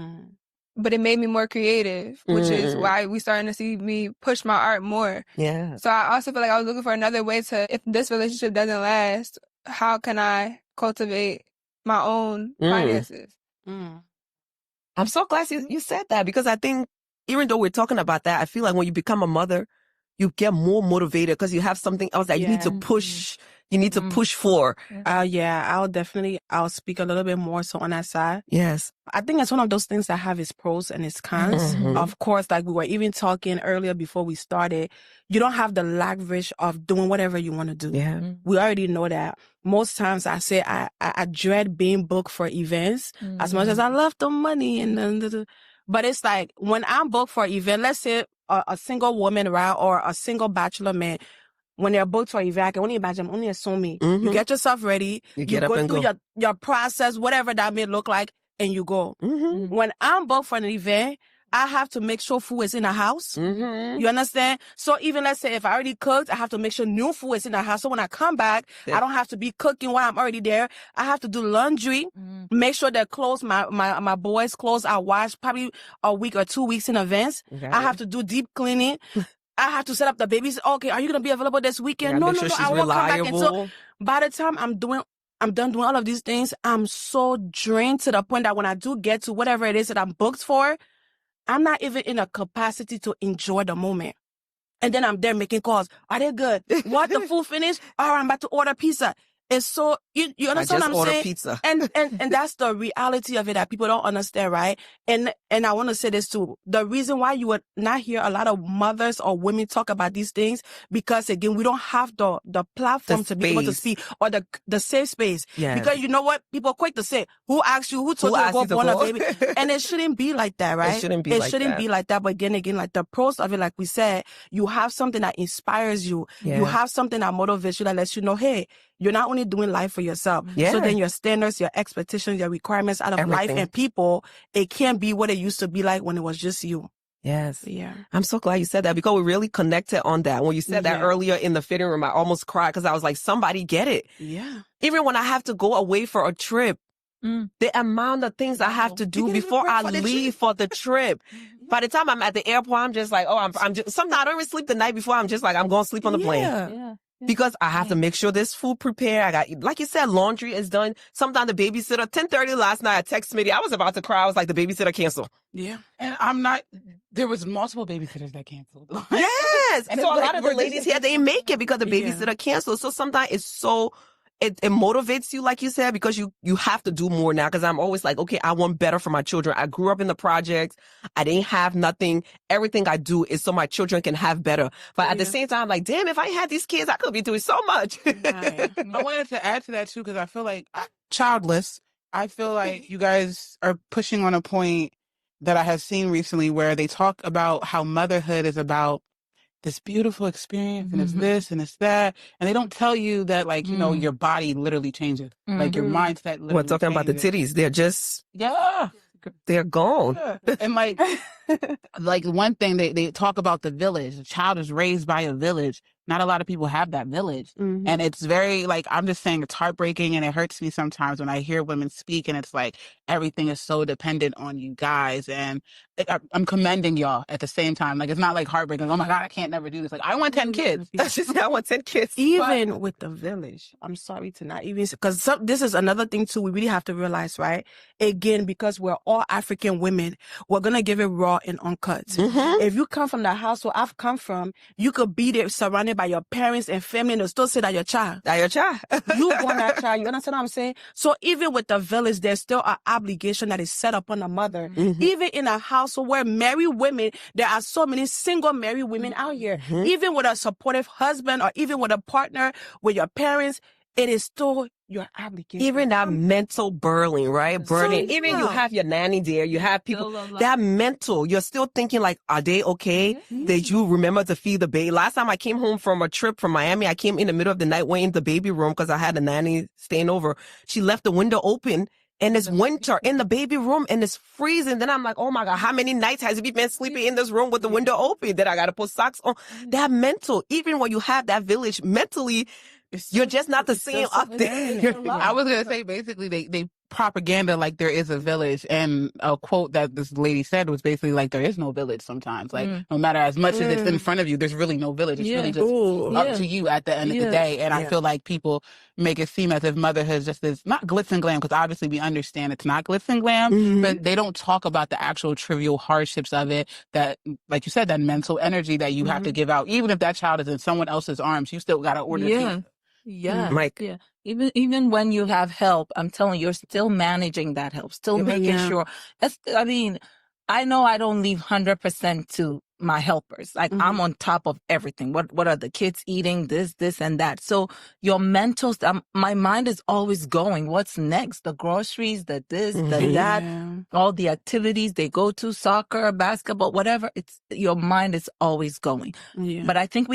But it made me more creative, which is why we starting to see me push my art more. Yeah. So I also feel like I was looking for another way to, if this relationship doesn't last, how can I cultivate my own finances? I'm so glad you said that because I think even though we're talking about that, I feel like when you become a mother, you get more motivated because you have something else that you need to push. You need to push for. I'll speak a little bit more so on that side. Yes. I think it's one of those things that have its pros and its cons. Of course, like we were even talking earlier before we started, you don't have the leverage of doing whatever you want to do. Yeah. We already know that. Most times I say I dread being booked for events as much as I love the money and But it's like when I'm booked for an event, let's say a single woman, right, or a single bachelor man, when they're booked for an event, I can only imagine, only assume me. You get yourself ready, you get up go and through go. your process, whatever that may look like, and you go. When I'm booked for an event, I have to make sure food is in the house. You understand? So even let's say if I already cooked, I have to make sure new food is in the house. So when I come back, I don't have to be cooking while I'm already there. I have to do laundry, make sure that clothes, my boys' clothes are washed probably a week or 2 weeks in advance. I have to do deep cleaning. I have to set up the babies. Okay, are you going to be available this weekend? No, I won't come back. And so by the time I'm done doing all of these things, I'm so drained to the point that when I do get to whatever it is that I'm booked for, I'm not even in a capacity to enjoy the moment. And then I'm there making calls. Are they good? What, the food finished? All right, I'm about to order pizza. It's so, you understand what I'm saying? Pizza. And that's the reality of it that people don't understand, right? And I want to say this too. The reason why you would not hear a lot of mothers or women talk about these things, because again, we don't have the platform to be able to speak, or the safe space. Yes. Because you know what? People are quick to say, who asked you? Who told you to go born a baby? And it shouldn't be like that, right? It shouldn't be like that. But again, like the pros of it, like we said, you have something that inspires you. Yeah. You have something that motivates you, that lets you know, hey, you're not only doing life for yourself. Yeah. So then your standards, your expectations, your requirements out of life and people, it can't be what it used to be like when it was just you. Yes. Yeah. I'm so glad you said that, because we really connected on that. When you said that earlier in the fitting room, I almost cried, because I was like, somebody get it. Yeah. Even when I have to go away for a trip, the amount of things I have to do before I leave for the trip. By the time I'm at the airport, I'm just like, I'm just, sometimes I don't even sleep the night before. I'm just like, I'm going to sleep on the plane. Yeah. Because I have to make sure there's food prepared. I got, like you said, laundry is done. Sometimes the babysitter, 10:30 last night, I text Smitty. I was about to cry. I was like, the babysitter canceled. Yeah. And there was multiple babysitters that canceled. Yes. And so a like, lot of the ladies here, they make it because the babysitter canceled. So sometimes it's so, it motivates you, like you said, because you have to do more now. Because I'm always like, okay, I want better for my children. I grew up in the projects. I didn't have nothing. Everything I do is so my children can have better. But at the same time, I'm like, damn, if I had these kids, I could be doing so much. I wanted to add to that too, because I feel like childless. I feel like you guys are pushing on a point that I have seen recently, where they talk about how motherhood is about this beautiful experience, and it's this and it's that, and they don't tell you that, like, you know, your body literally changes, like your mindset literally We're talking about the titties. They're just, they're gone. Yeah. And like one thing they talk about, the village. A child is raised by a village. Not a lot of people have that village. And it's very, like, I'm just saying, it's heartbreaking, and it hurts me sometimes when I hear women speak, and it's like everything is so dependent on you guys. And I'm commending y'all at the same time. Like, it's not like heartbreaking. Oh my God, I can't never do this. Like, I want 10 kids. I want 10 kids. Even with the village, I'm sorry to not even, because this is another thing too, we really have to realize, right? Again, because we're all African women, we're going to give it raw and uncut. If you come from the household I've come from, you could be there surrounded by your parents and family, and they'll still say that your child. That your child. You born that child. You understand what I'm saying? So even with the village, there's still an obligation that is set upon the mother. Even in a household where married women, there are so many single married women out here. Even with a supportive husband, or even with a partner, with your parents, it is still your obligation. Even that mental burning, right? Burning. So, even you have your nanny there, you have people, that mental, you're still thinking like, are they okay? Did you remember to feed the baby? Last time I came home from a trip from Miami, I came in the middle of the night, went in the baby room because I had a nanny staying over. She left the window open, and it's winter in the baby room, and it's freezing. Then I'm like, oh my God, how many nights has he been sleeping in this room with the window open? Then I got to put socks on. That mental, even when you have that village, mentally, you're just not the same up there. I was going to say, basically, they propaganda like there is a village. And a quote that this lady said was basically like, there is no village sometimes. Like, no matter as much as it's in front of you, there's really no village. It's really just up to you at the end of the day. And I feel like people make it seem as if motherhood is just this, not glitz and glam, because obviously we understand it's not glitz and glam, but they don't talk about the actual trivial hardships of it, that, like you said, that mental energy that you have to give out. Even if that child is in someone else's arms, you still got to order pizza. Mike. Yeah. Even when you have help, I'm telling you, you're still managing that help, still making sure. I mean, I know I don't leave 100% to my helpers. Like I'm on top of everything. What are the kids eating? This, and that. So your mental, my mind is always going. What's next? The groceries, the this, the that, all the activities they go to, soccer, basketball, whatever. It's your mind is always going. Yeah. But I think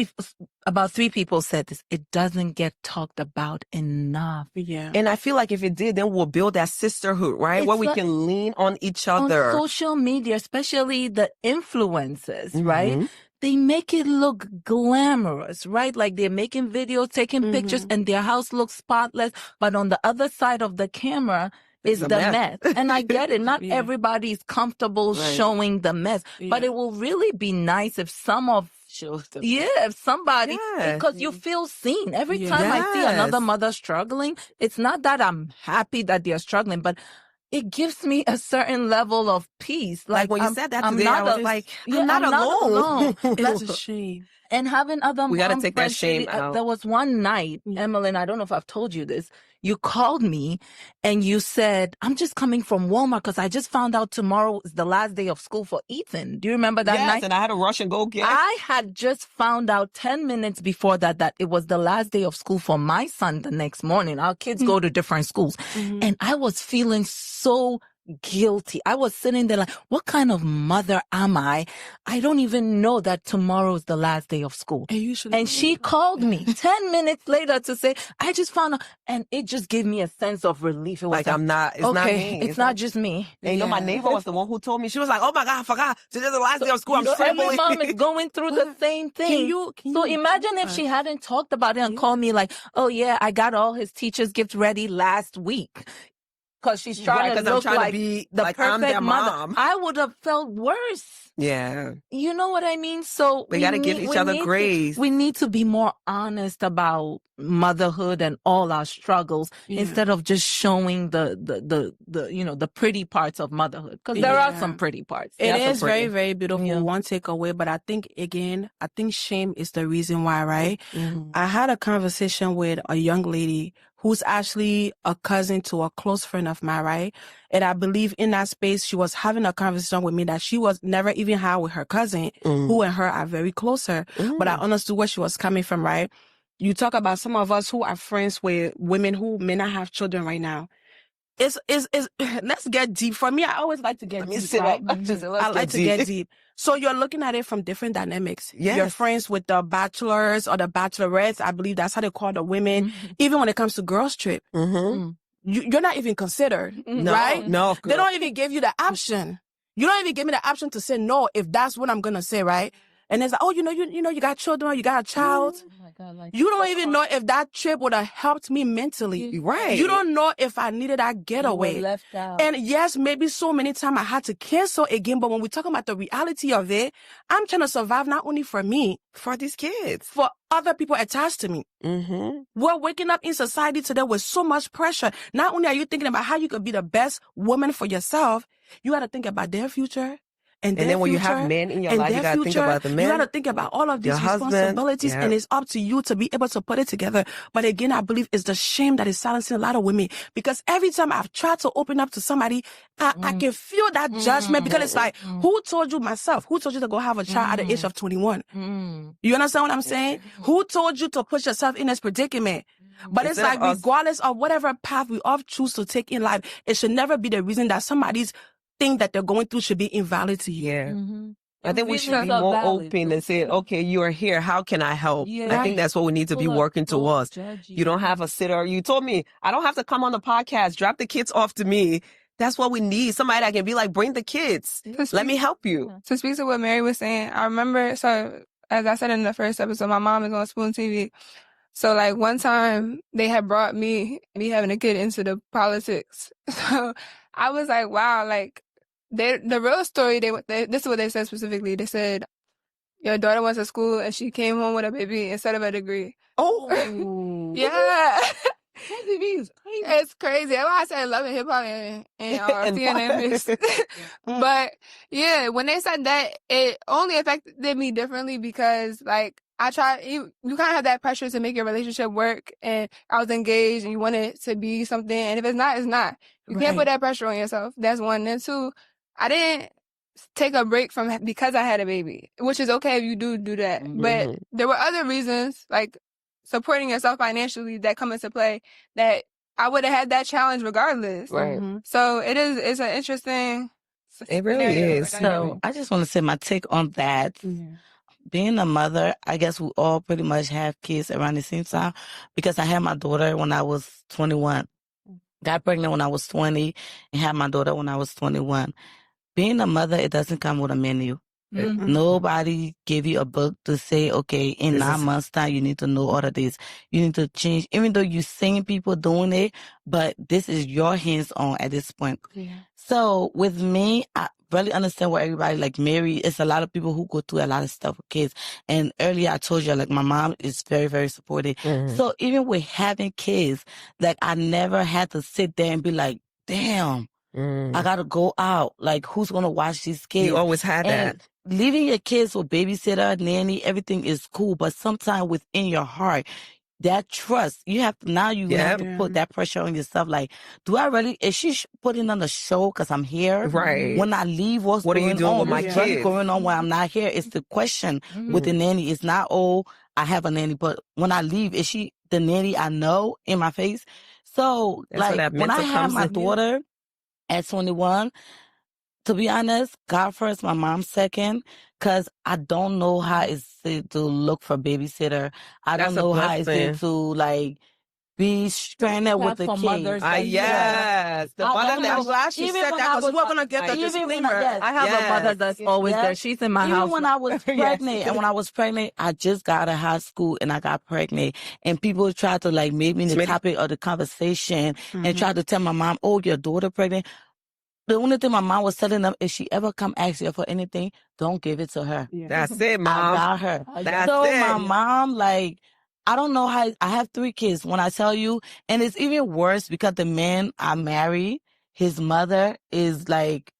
about 3 people said this. It doesn't get talked about enough. Yeah. And I feel like if it did, then we'll build that sisterhood, right? Where we can lean on each other. On social media, especially the influencers, right? They make it look glamorous, right? Like they're making videos, taking pictures, and their house looks spotless. But on the other side of the camera is the mess. And I get it. Not everybody is comfortable showing the mess. But it will really be nice if some of if somebody, because you feel seen. Every time I see another mother struggling, it's not that I'm happy that they're struggling, but it gives me a certain level of peace. Like when you said that today, I was like, I'm not alone. It's a shame. And having other we got to take that shame out. There was one night, Emily, I don't know if I've told you this, you called me and you said, I'm just coming from Walmart because I just found out tomorrow is the last day of school for Ethan. Do you remember that night? Yes, and I had to rush and go get it. I had just found out 10 minutes before that it was the last day of school for my son the next morning. Our kids go to different schools. And I was feeling so guilty. I was sitting there like, what kind of mother am I? I don't even know that tomorrow is the last day of school. And she called me 10 minutes later to say, I just found out. And it just gave me a sense of relief. It was like, I'm not, it's not me. It's not just me. And you know, my neighbor was the one who told me. She was like, oh my God, I forgot. Today's the last day of school. I'm scrambling. Every mom is going through the same thing. So imagine if she hadn't talked about it and called me like, oh yeah, I got all his teachers' gifts ready last week. Because she's trying to look like the perfect mother. I would have felt worse. Yeah. You know what I mean? So we got to give each other grace. We need to be more honest about motherhood and all our struggles instead of just showing the pretty parts of motherhood. Because there are some pretty parts. It is very, very beautiful. One takeaway, but I think shame is the reason why, right? I had a conversation with a young lady who's actually a cousin to a close friend of mine, right? And I believe in that space, she was having a conversation with me that she was never even had with her cousin, who and her are very closer. But I understood where she was coming from, right? You talk about some of us who are friends with women who may not have children right now. It's let's get deep. For me, I always like to get deep, right? I like to get deep. So you're looking at it from different dynamics. Yes. You're friends with the bachelors or the bachelorettes. I believe that's how they call the women. Even when it comes to girls' trip, you're not even considered, right? No, they don't even give you the option. You don't even give me the option to say no if that's what I'm gonna say, right? And it's like, oh, you got children, you got a child. Oh my God, like, you don't even know if that trip would have helped me mentally. Right. You don't know if I needed that getaway. You were left out. And yes, maybe so many times I had to cancel again, but when we're talking about the reality of it, I'm trying to survive not only for me, for these kids, for other people attached to me. We're waking up in society today with so much pressure. Not only are you thinking about how you could be the best woman for yourself, you got to think about their future. And then when you have men in your life, you got to think about the men. You got to think about all of these responsibilities, and it's up to you to be able to put it together. But again, I believe it's the shame that is silencing a lot of women, because every time I've tried to open up to somebody, I can feel that judgment, because it's like, who told you myself? Who told you to go have a child at the age of 21? You understand what I'm saying? Who told you to put yourself in this predicament? But it's like, regardless of whatever path we all choose to take in life, it should never be the reason that somebody's thing that they're going through should be invalid to you. Yeah. I think we should be more open and say, okay, you are here. How can I help? I think that's what we need to be working towards. You don't have a sitter. You told me, I don't have to come on the podcast. Drop the kids off to me. That's what we need. Somebody that can be like, bring the kids. Let me help you. To speak to what Mary was saying, I remember, so as I said in the first episode, my mom is on Spoon TV. So, like, one time they had brought me having a kid into the politics. So I was like, wow, like, the real story, this is what they said specifically. They said, your daughter went to school and she came home with a baby instead of a degree. Oh. Yeah. It's crazy. That's why I said love and hip hop and CNN mixed. But yeah, when they said that, it only affected me differently because, like, I tried, you kind of have that pressure to make your relationship work, and I was engaged and you want it to be something, and if it's not, it's not. You can't put that pressure on yourself. That's one. And two, I didn't take a break from because I had a baby, which is okay if you do that. But there were other reasons, like supporting yourself financially, that come into play that I would have had that challenge regardless. Right. So it's an interesting. It really is. So I just want to say my take on that. Being a mother, I guess we all pretty much have kids around the same time, because I had my daughter when I was 21. Got pregnant when I was 20 and had my daughter when I was 21. Being a mother, it doesn't come with a menu. Nobody gave you a book to say, okay, in 9 months' time, you need to know all of this. You need to change, even though you're seeing people doing it, but this is your hands-on at this point. So with me, I really understand what everybody, like Mary, it's a lot of people who go through a lot of stuff with kids. And earlier I told you, like, my mom is very, very supportive. So even with having kids, like, I never had to sit there and be like, damn, I gotta go out. Like, who's gonna watch these kids? You always had that. Leaving your kids with babysitter, nanny, everything is cool, but sometimes within your heart, that trust, you have to, now you have to put that pressure on yourself. Like, is she putting on a show because I'm here? Right. When I leave, what are you doing with my kids? What's going on when I'm not here? It's the question with the nanny. It's not, oh, I have a nanny, but when I leave, is she the nanny I know in my face? So, like, when I had my daughter at 21, to be honest, God first, my mom second, because I don't know how it's to look for babysitter. I don't know how it's to, like, be stranded with the kid. Yes. The mother that, I'm glad she said that, because we're going to get the disclaimer. I have a mother that's always there. She's in my house. Even when I was pregnant, and when I was pregnant, I just got out of high school and I got pregnant. And people tried to, like, make me the topic of the conversation and tried to tell my mom, oh, your daughter pregnant. The only thing my mom was telling them, if she ever come ask you for anything, don't give it to her. That's it, Mom. I got her. That's it. My mom, like, I don't know how, I have 3 kids when I tell you, and it's even worse because the man I married, his mother is like,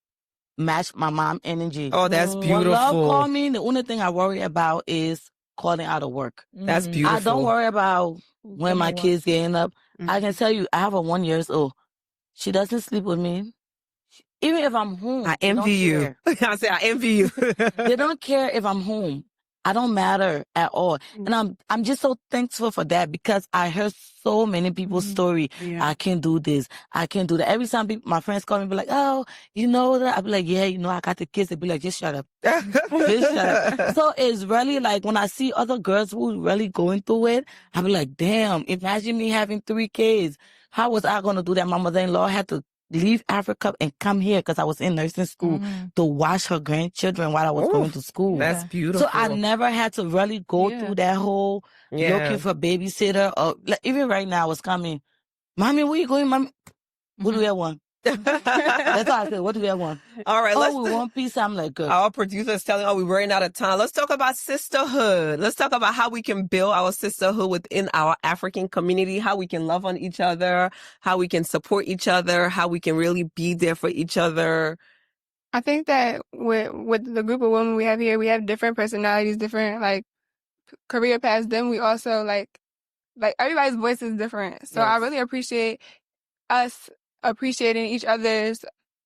match my mom energy. Oh, that's beautiful. When love call me, the only thing I worry about is calling out of work. That's beautiful. I don't worry about when my kids getting up. I can tell you, I have a 1-year-old. She doesn't sleep with me. Even if I'm home, I envy you. I say I envy you. They don't care if I'm home. I don't matter at all. And I'm just so thankful for that, because I heard so many people's story. I can't do this. I can't do that. Every time my friends call me, be like, oh, you know that? I'll be like, yeah, you know, I got the kids. They be like, just shut up. Just shut up. So it's really like, when I see other girls who really going through it, I be like, damn, imagine me having 3 kids. How was I going to do that? My mother-in-law had to leave Africa and come here because I was in nursing school to watch her grandchildren while I was going to school. That's beautiful. So I never had to really go through that whole looking for babysitter. Or like, even right now, it's coming. Mommy, where you going, Mommy? What do we want? That's all I said. What do we want? All right. We want peace. I'm like, good. Our producer is telling, we're running out of time. Let's talk about sisterhood. Let's talk about how we can build our sisterhood within our African community, how we can love on each other, how we can support each other, how we can really be there for each other. I think that with the group of women we have here, we have different personalities, different, like, career paths. Then we also, like everybody's voice is different. So I really appreciate us appreciating each other's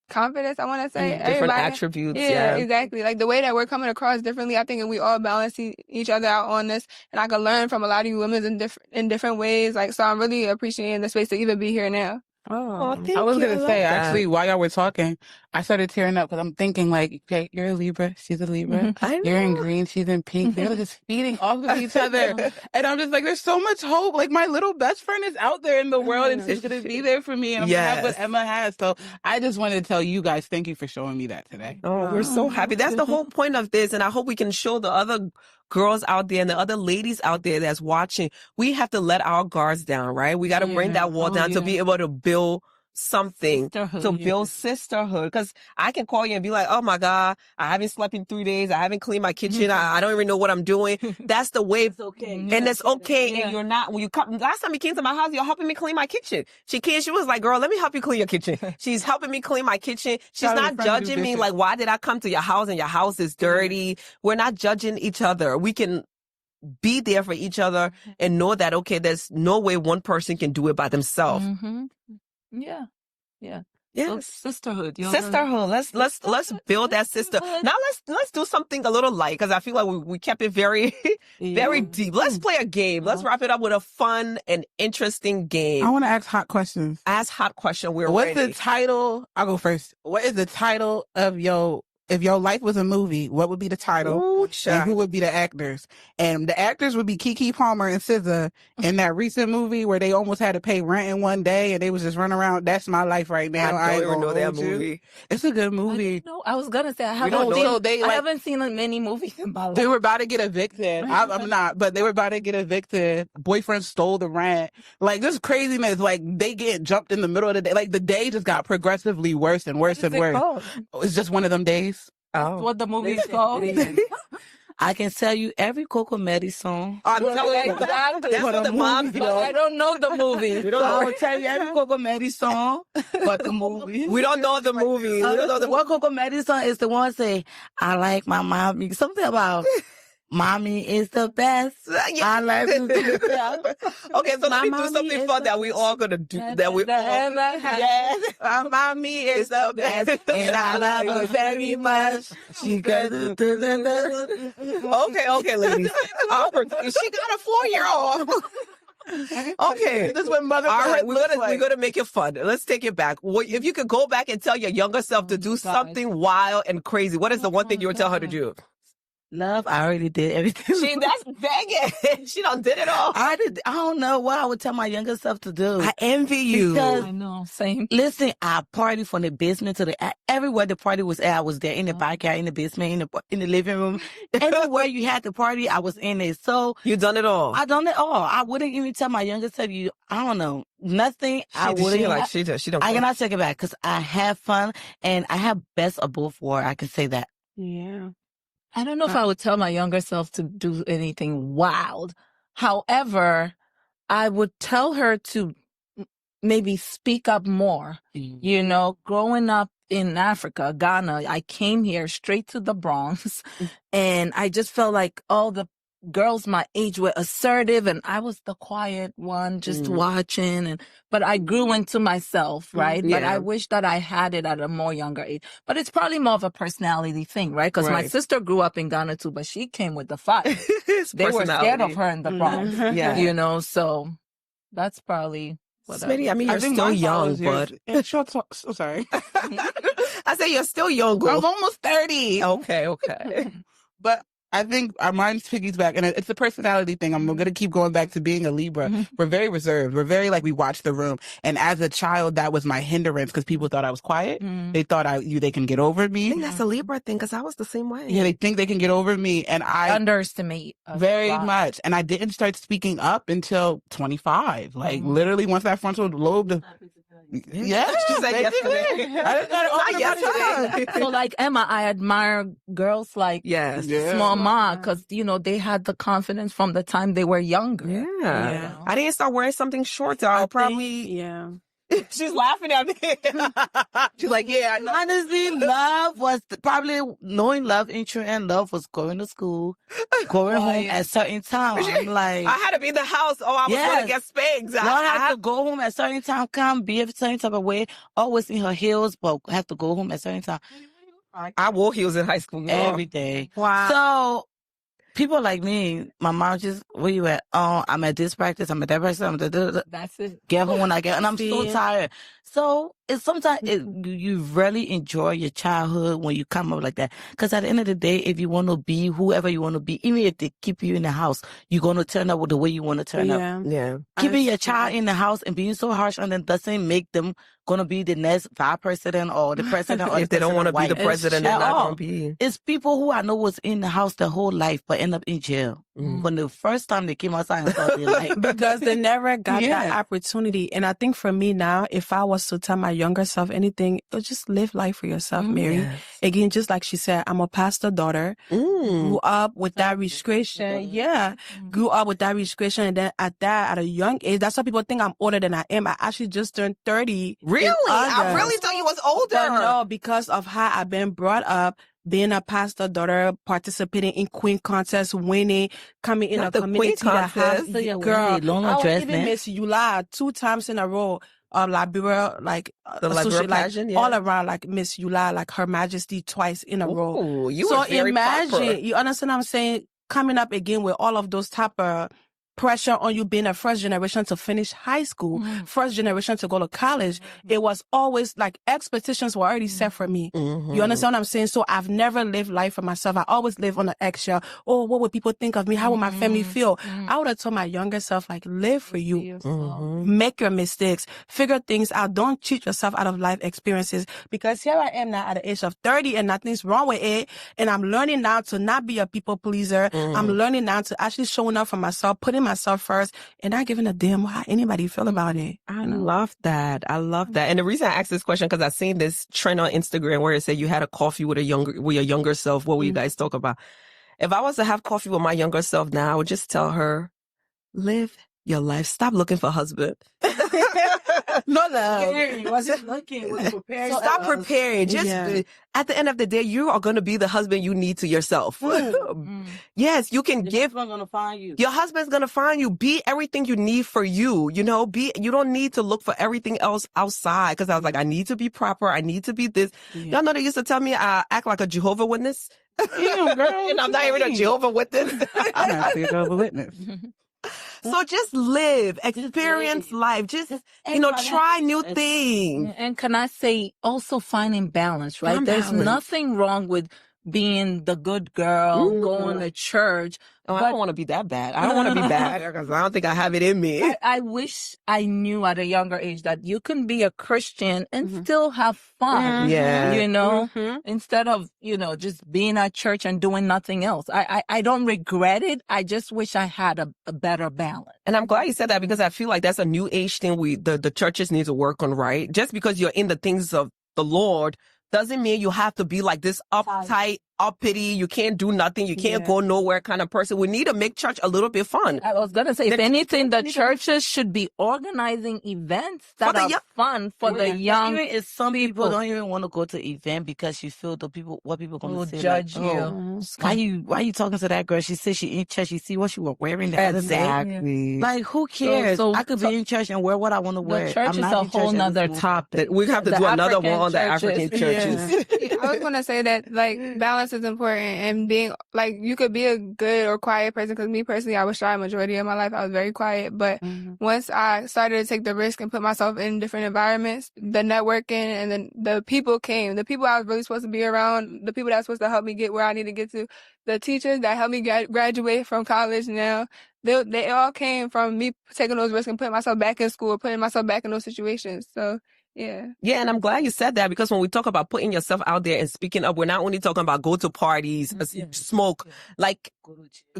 confidence, I want to say. Different attributes. Yeah, exactly. Like, the way that we're coming across differently, I think we all balance each other out on this. And I can learn from a lot of you women in different ways. Like, so I'm really appreciating the space to even be here now. Oh, I was going to say, actually, while y'all were talking, I started tearing up because I'm thinking, like, okay, you're a Libra, she's a Libra. You're in green, she's in pink. They're just feeding off of each other. And I'm just like, there's so much hope. Like, my little best friend is out there in the world and she's going to be there for me. And I'm going to have what Emma has. So I just wanted to tell you guys, thank you for showing me that today. Oh, we're so happy. That's the whole point of this. And I hope we can show the other girls out there and the other ladies out there that's watching. We have to let our guards down, right? We got to bring that wall down to be able to build something, to build sisterhood. Because I can call you and be like, oh my God, I haven't slept in 3 days. I haven't cleaned my kitchen. I don't even know what I'm doing. That's the way. It's okay. And it's okay. And you're not, when you come, last time you came to my house, you're helping me clean my kitchen. She was like, girl, let me help you clean your kitchen. She's helping me clean my kitchen. She's not judging me like, why did I come to your house and your house is dirty? We're not judging each other. We can be there for each other and know that, okay, there's no way one person can do it by themselves. Yeah. Yes. So sisterhood. Sisterhood. Let's build that sister. Now let's do something a little light, because I feel like we kept it very, very deep. Let's play a game. Let's wrap it up with a fun and interesting game. I want to ask hot questions. Ask hot question. What's the title? I'll go first. What is the title of if your life was a movie, what would be the title? Ooh, and who would be the actors? And the actors would be Keke Palmer and SZA in that recent movie where they almost had to pay rent in one day and they was just running around. That's my life right now. I don't even know that movie. It's a good movie. No, I was gonna say I haven't seen many movies in my life. They were about to get evicted. I'm not, but they were about to get evicted. Boyfriend stole the rent. Like, this craziness. Like, they get jumped in the middle of the day. Like, the day just got progressively worse and worse and worse. It's just one of them days. That's what the movie's called. I can tell you every Coco Melody song. Exactly. That's what the mom. I don't know the movie. I will tell you every Coco Melody song, but the movie. We don't know the movie. We don't know what Coco Melody song is the one say, I like my mommy. Something about mommy is the best. I like Okay, so let me do something fun that we all gonna do. Yes. Mommy is the best, and I love her very much. She got Okay, ladies. She got a 4-year-old. Okay, this is what mother. All right, we're gonna make it fun. Let's take it back. If you could go back and tell your younger self to do something wild and crazy, what is the one thing you would tell her to do? Love, I already did everything. That's begging. She done did it all. I don't know what I would tell my younger self to do. I envy you. Because, I know, same. Listen, I partied from the basement to everywhere the party was at. I was there, in the backyard, in the basement, in the living room. Everywhere you had the party, I was in it. So you done it all. I done it all. I wouldn't even tell my younger self. I don't know, nothing. I wouldn't. She don't. I cannot take it back because I have fun and I have best of both worlds. I can say that. Yeah. I don't know if I would tell my younger self to do anything wild. However, I would tell her to maybe speak up more. You know, growing up in Africa, Ghana, I came here straight to the Bronx and I just felt like all the girls my age were assertive and I was the quiet one just watching, but I grew into myself, right? Yeah. But I wish that I had it at a more younger age. But it's probably more of a personality thing, right? Because my sister grew up in Ghana too, but she came with the fight. They were scared of her in the Bronx, you know, so that's probably Smitty, I mean, you're still young, but... Sorry. I say you're still young, girl. I'm almost 30. Okay. But I think our minds piggyback, and it's a personality thing. I'm going to keep going back to being a Libra. We're very reserved. We're very we watch the room. And as a child, that was my hindrance because people thought I was quiet. They thought they can get over me. I think that's a Libra thing because I was the same way. Yeah, they think they can get over me. And I underestimate very much. And I didn't start speaking up until 25. Literally once that frontal lobe... Yeah, she said yesterday. So Emma, I admire girls like Small Ma because they had the confidence from the time they were younger. Yeah. I didn't start wearing something short. I'll probably She's laughing at me. She's like, yeah. Honestly, love was probably knowing love, and love was going to school, going home at certain time. I'm like, I had to be in the house. I was going to get spanked. I had to go home at certain time, come be a certain type of way, always in her heels, but have to go home at certain time. I wore heels in high school. Every day. Wow. So, people like me, my mom just, where you at? Oh, I'm at this practice, I'm at that practice, I'm at That's it. Get home when I get, and I'm so tired. So it's sometimes you really enjoy your childhood when you come up like that. Because at the end of the day, if you want to be whoever you want to be, even if they keep you in the house, you're going to turn up with the way you want to turn up. Yeah. Keeping your child in the house and being so harsh on them doesn't make them going to be the next vice president or the president. Or if they don't want to be the president, they're not going to be. It's people who I know was in the house their whole life but end up in jail. When the first time they came outside and started their life. Because they never got that opportunity. And I think for me now, if I was to tell my younger self anything, it would just live life for yourself, Mary. Yes. Again, just like she said, I'm a pastor daughter. Grew up with that restriction. Grew up with that restriction. And then at a young age, that's why people think I'm older than I am. I actually just turned 30. Really? I really thought you was older. But no, because of how I've been brought up, being a pastor daughter, participating in queen contests, winning, coming in a community that has girl. I even Miss Yula 2 times in a row. Liberia, like the Liberia pageant, all around, like Miss Eula, like Her Majesty twice in a row. Ooh, you so were very imagine, proper. You understand what I'm saying? Coming up again with all of those type of pressure on you being a first generation to finish high school, first generation to go to college. It was always like expectations were already set for me. You understand what I'm saying? So I've never lived life for myself. I always live on the eggshell. Oh, what would people think of me? How would my family feel? I would have told my younger self, like, live for you. Make your mistakes. Figure things out. Don't cheat yourself out of life experiences. Because here I am now at the age of 30 and nothing's wrong with it. And I'm learning now to not be a people pleaser. I'm learning now to actually showing up for myself, putting myself first, and not giving a damn how anybody feel about it. I love that. I love that. And the reason I asked this question, because I've seen this trend on Instagram where it said you had a coffee with your younger self. What will you guys talk about? If I was to have coffee with my younger self now, I would just tell her, live your life. Stop looking for a husband. No love. Wasn't looking. Was preparing. Stop preparing. Just at the end of the day, you are going to be the husband you need to yourself. Yes, you can give. Your husband's gonna find you. Your husband's going to find you. Be everything you need for you. You know, you don't need to look for everything else outside. Because I was like, I need to be proper. I need to be this. Y'all know they used to tell me I act like a Jehovah Witness. Damn, girl. And I'm not even a Jehovah Witness. I'm actually a Jehovah Witness. So just live, experience life, just, try new things. And can I say also finding balance, right? There's nothing wrong with being the good girl, going to church. Oh, I don't want to be that bad. I don't want to be bad because I don't think I have it in me. I wish I knew at a younger age that you can be a Christian and still have fun. Yeah. You know, instead of, just being at church and doing nothing else. I don't regret it. I just wish I had a better balance. And I'm glad you said that because I feel like that's a new age thing the churches need to work on, right? Just because you're in the things of the Lord doesn't mean you have to be like this uptight, uppity, you can't do nothing, you can't go nowhere kind of person. We need to make church a little bit fun. I was going to say, if anything, the churches should be organizing events that are fun for the young. Even if some people don't even want to go to event because you feel what people going to say, judge like, you. Why you talking to that girl? She said she in church. You see what she was wearing the other day. Exactly. Like, who cares? I could be in church and wear what I want to wear. The church is a whole nother topic. We have to do another one on the African churches. I was going to say that, like, balance is important. And being, like, you could be a good or quiet person, because me personally, I was shy majority of my life. I was very quiet. But once I started to take the risk and put myself in different environments, the networking and then the people came. The people I was really supposed to be around, the people that were supposed to help me get where I need to get to, the teachers that helped me graduate from college now, they all came from me taking those risks and putting myself back in school, putting myself back in those situations. So, yeah. Yeah, and I'm glad you said that because when we talk about putting yourself out there and speaking up, we're not only talking about go to parties, smoke, like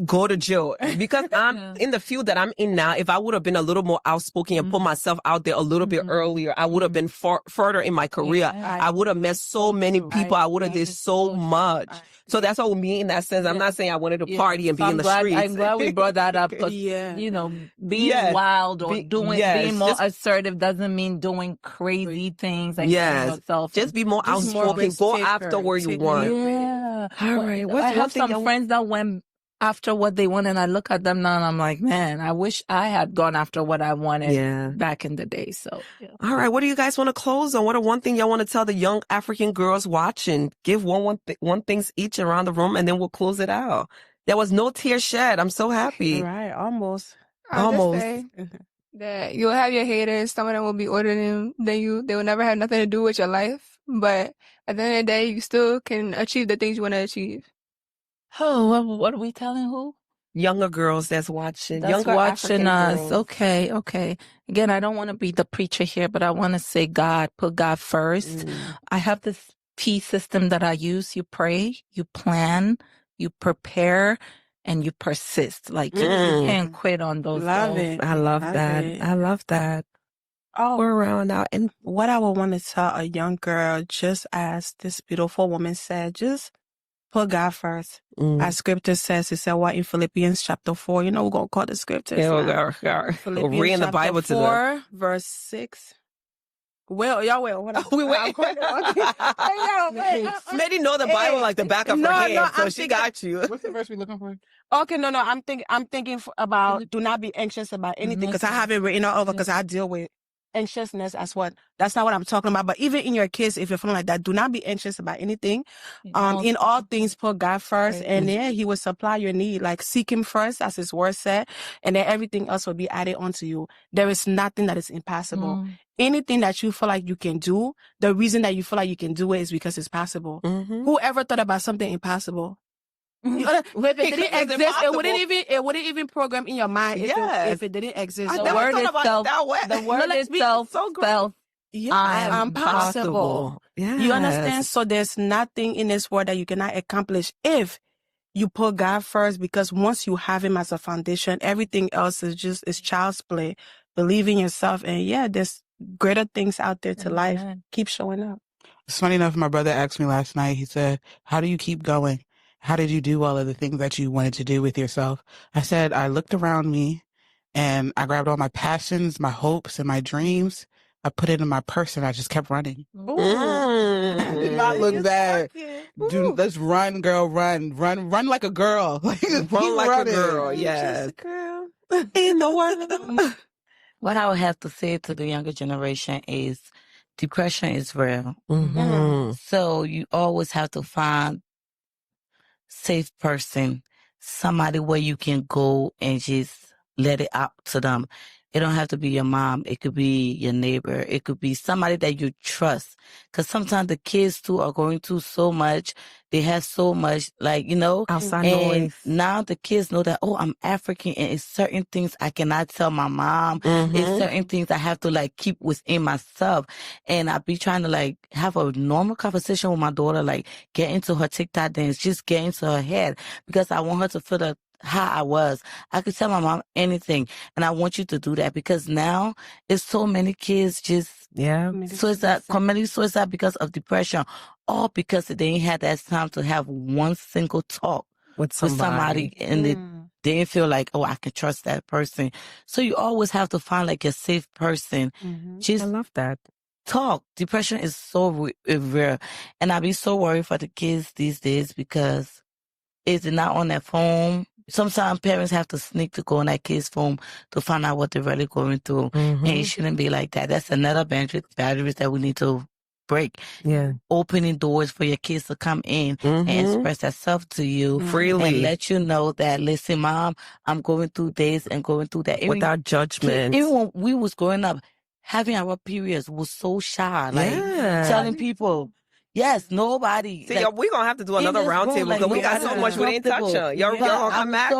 go to jail. Because I'm in the field that I'm in now, if I would have been a little more outspoken and put myself out there a little bit earlier, I would have been further in my career. I would have met so many people. I would have did so much. So that's what we mean in that sense. I'm not saying I wanted to party and be in the streets. I'm glad we brought that up because, being wild or being more assertive doesn't mean doing crazy things and yourself. Just be more outspoken. Go after where you want. Yeah. All right. I have some friends that went after what they want, and I look at them now and I'm like, man, I wish I had gone after what I wanted back in the day. So, all right, what do you guys want to close on? What are one thing y'all want to tell the young African girls watching? Give one things each around the room, and then we'll close it out. There was no tear shed. I'm so happy. Right, almost. I'll just say that you'll have your haters. Some of them will be older than you. They will never have nothing to do with your life. But at the end of the day, you still can achieve the things you want to achieve. Oh, what are we telling who? Younger girls that's watching. Younger watching us. Girls. Okay. Again, I don't want to be the preacher here, but I want to say put God first. I have this P system that I use. You pray, you plan, you prepare, and you persist. Like you can't quit on those. Love it. I love that. I love that. Oh, we're around now. And what I would want to tell a young girl, just as this beautiful woman said, just put God first. As scripture says, it said what in Philippians chapter 4. We're going to call the scriptures. We're reading the Bible to 4, verse 6. Well, y'all will. We wait. Smitty know the Bible like the back of her hand, so she got you. What's the verse we looking for? Okay, no. I'm thinking about do not be anxious about anything because I have it written all over because I deal with anxiousness as what. That's not what I'm talking about. But even in your kids, if you're feeling like that, do not be anxious about anything. In all things, put God first, and then He will supply your need. Like, seek Him first, as His word said, and then everything else will be added onto you. There is nothing that is impossible. Anything that you feel like you can do, the reason that you feel like you can do it is because it's possible. Whoever thought about something impossible? If it didn't exist, it wouldn't even program in your mind if it didn't exist. The word itself, the word itself felt I'm possible. Yes. You understand? So there's nothing in this world that you cannot accomplish if you put God first, because once you have Him as a foundation, everything else is child's play. Believe in yourself, and there's greater things out there to life. Keep showing up. It's funny enough, my brother asked me last night, he said, how do you keep going? How did you do all of the things that you wanted to do with yourself? I said, I looked around me and I grabbed all my passions, my hopes, and my dreams. I put it in my purse and I just kept running. I did not look back. Dude, let's run, girl, run like a girl. Run like a girl, yes. Just a girl in the world. What I would have to say to the younger generation is depression is real. So you always have to find safe person, somebody where you can go and just let it out to them. It don't have to be your mom. It could be your neighbor. It could be somebody that you trust. Because sometimes the kids too are going through so much. They have so much, outside and noise. Now the kids know that, I'm African, and it's certain things I cannot tell my mom. It's certain things I have to keep within myself. And I be trying to have a normal conversation with my daughter, get into her TikTok dance, just get into her head, because I want her to feel that how I was. I could tell my mom anything, and I want you to do that, because now it's so many kids just committing suicide because of depression, all because they didn't have that time to have one single talk with somebody, and they didn't feel like, I can trust that person. So you always have to find a safe person. Just I love that. Talk. Depression is so rare, and I be so worried for the kids these days, because it's not on their phone. Sometimes parents have to sneak to go on that kid's phone to find out what they're really going through. And it shouldn't be like that. That's another boundaries that we need to break. Yeah. Opening doors for your kids to come in and express themselves to you freely, and let you know that, listen, mom, I'm going through this and going through that. Without judgment. Even when we was growing up, having our periods was so shy. Telling people, yes, nobody. See, we're going to have to do another roundtable, because we got so much we didn't touch on. Y'all going to come back?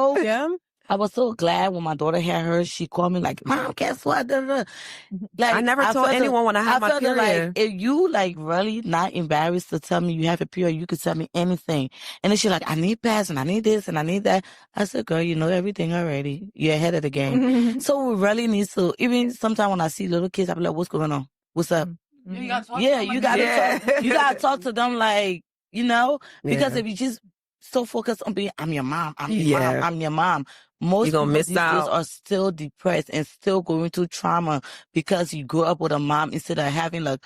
I was so glad when my daughter had her. She called me Mom, guess what? I never told anyone when I had my period. If you really not embarrassed to tell me you have a period, you could tell me anything. And then she's I need pads and I need this and I need that. I said, girl, you know everything already. You're ahead of the game. So we really need to, even sometimes when I see little kids, I be like, what's going on? What's up? You gotta talk to them because if you just so focused on being, I'm your mom, I'm your mom. Most people these days are still depressed and still going through trauma because you grew up with a mom instead of having a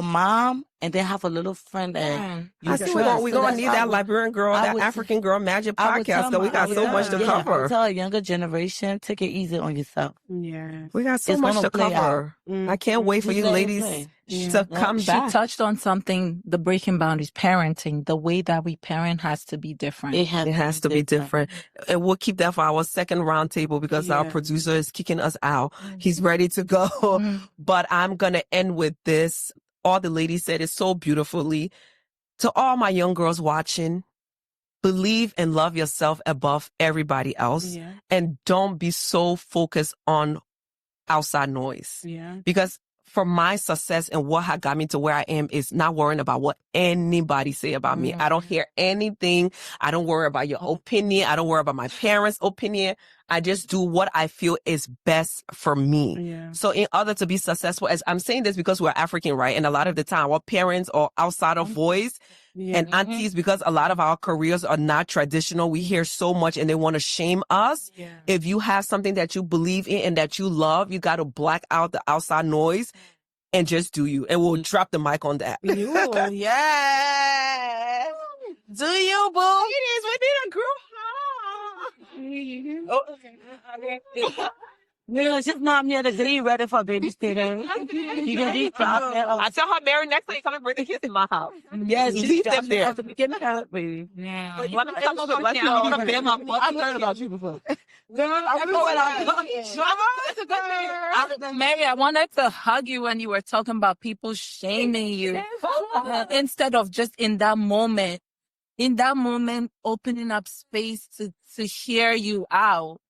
mom and then have a little friend that you trust. We're going to need that Liberian girl, that African girl magic podcast, because we got so much to cover. I would tell a younger generation, take it easy on yourself. Yeah, we got so much to cover. I can't wait for you ladies to come back. She touched on something, the breaking boundaries, parenting. The way that we parent has to be different. It has to be different. And we'll keep that for our second roundtable, because our producer is kicking us out. He's ready to go. But I'm going to end with this. All the ladies said it so beautifully. To all my young girls watching, believe and love yourself above everybody else. Yeah. And don't be so focused on outside noise. Yeah. Because for my success and what had got me to where I am is not worrying about what anybody say about me. I don't hear anything. I don't worry about your opinion. I don't worry about my parents' opinion. I just do what I feel is best for me. Yeah. So in order to be successful, as I'm saying this because we're African, right? And a lot of the time our parents are outside of voice and aunties, because a lot of our careers are not traditional. We hear so much and they want to shame us. Yeah. If you have something that you believe in and that you love, you got to black out the outside noise and just do you. And we'll drop the mic on that. Yeah. Do you, boo? It is. We need a group. Oh, okay. Yeah, she's not here to get ready for babysitting. You can be I tell her, Mary, next time you come and bring the kids in my house. Yes, You you leave leave them there. to begin with her, baby. Yeah. But you want to come over, let's go. I've heard about you before. Mary, I wanted to hug you when you were talking about people shaming you. Instead of just in that moment, opening up space to hear you out.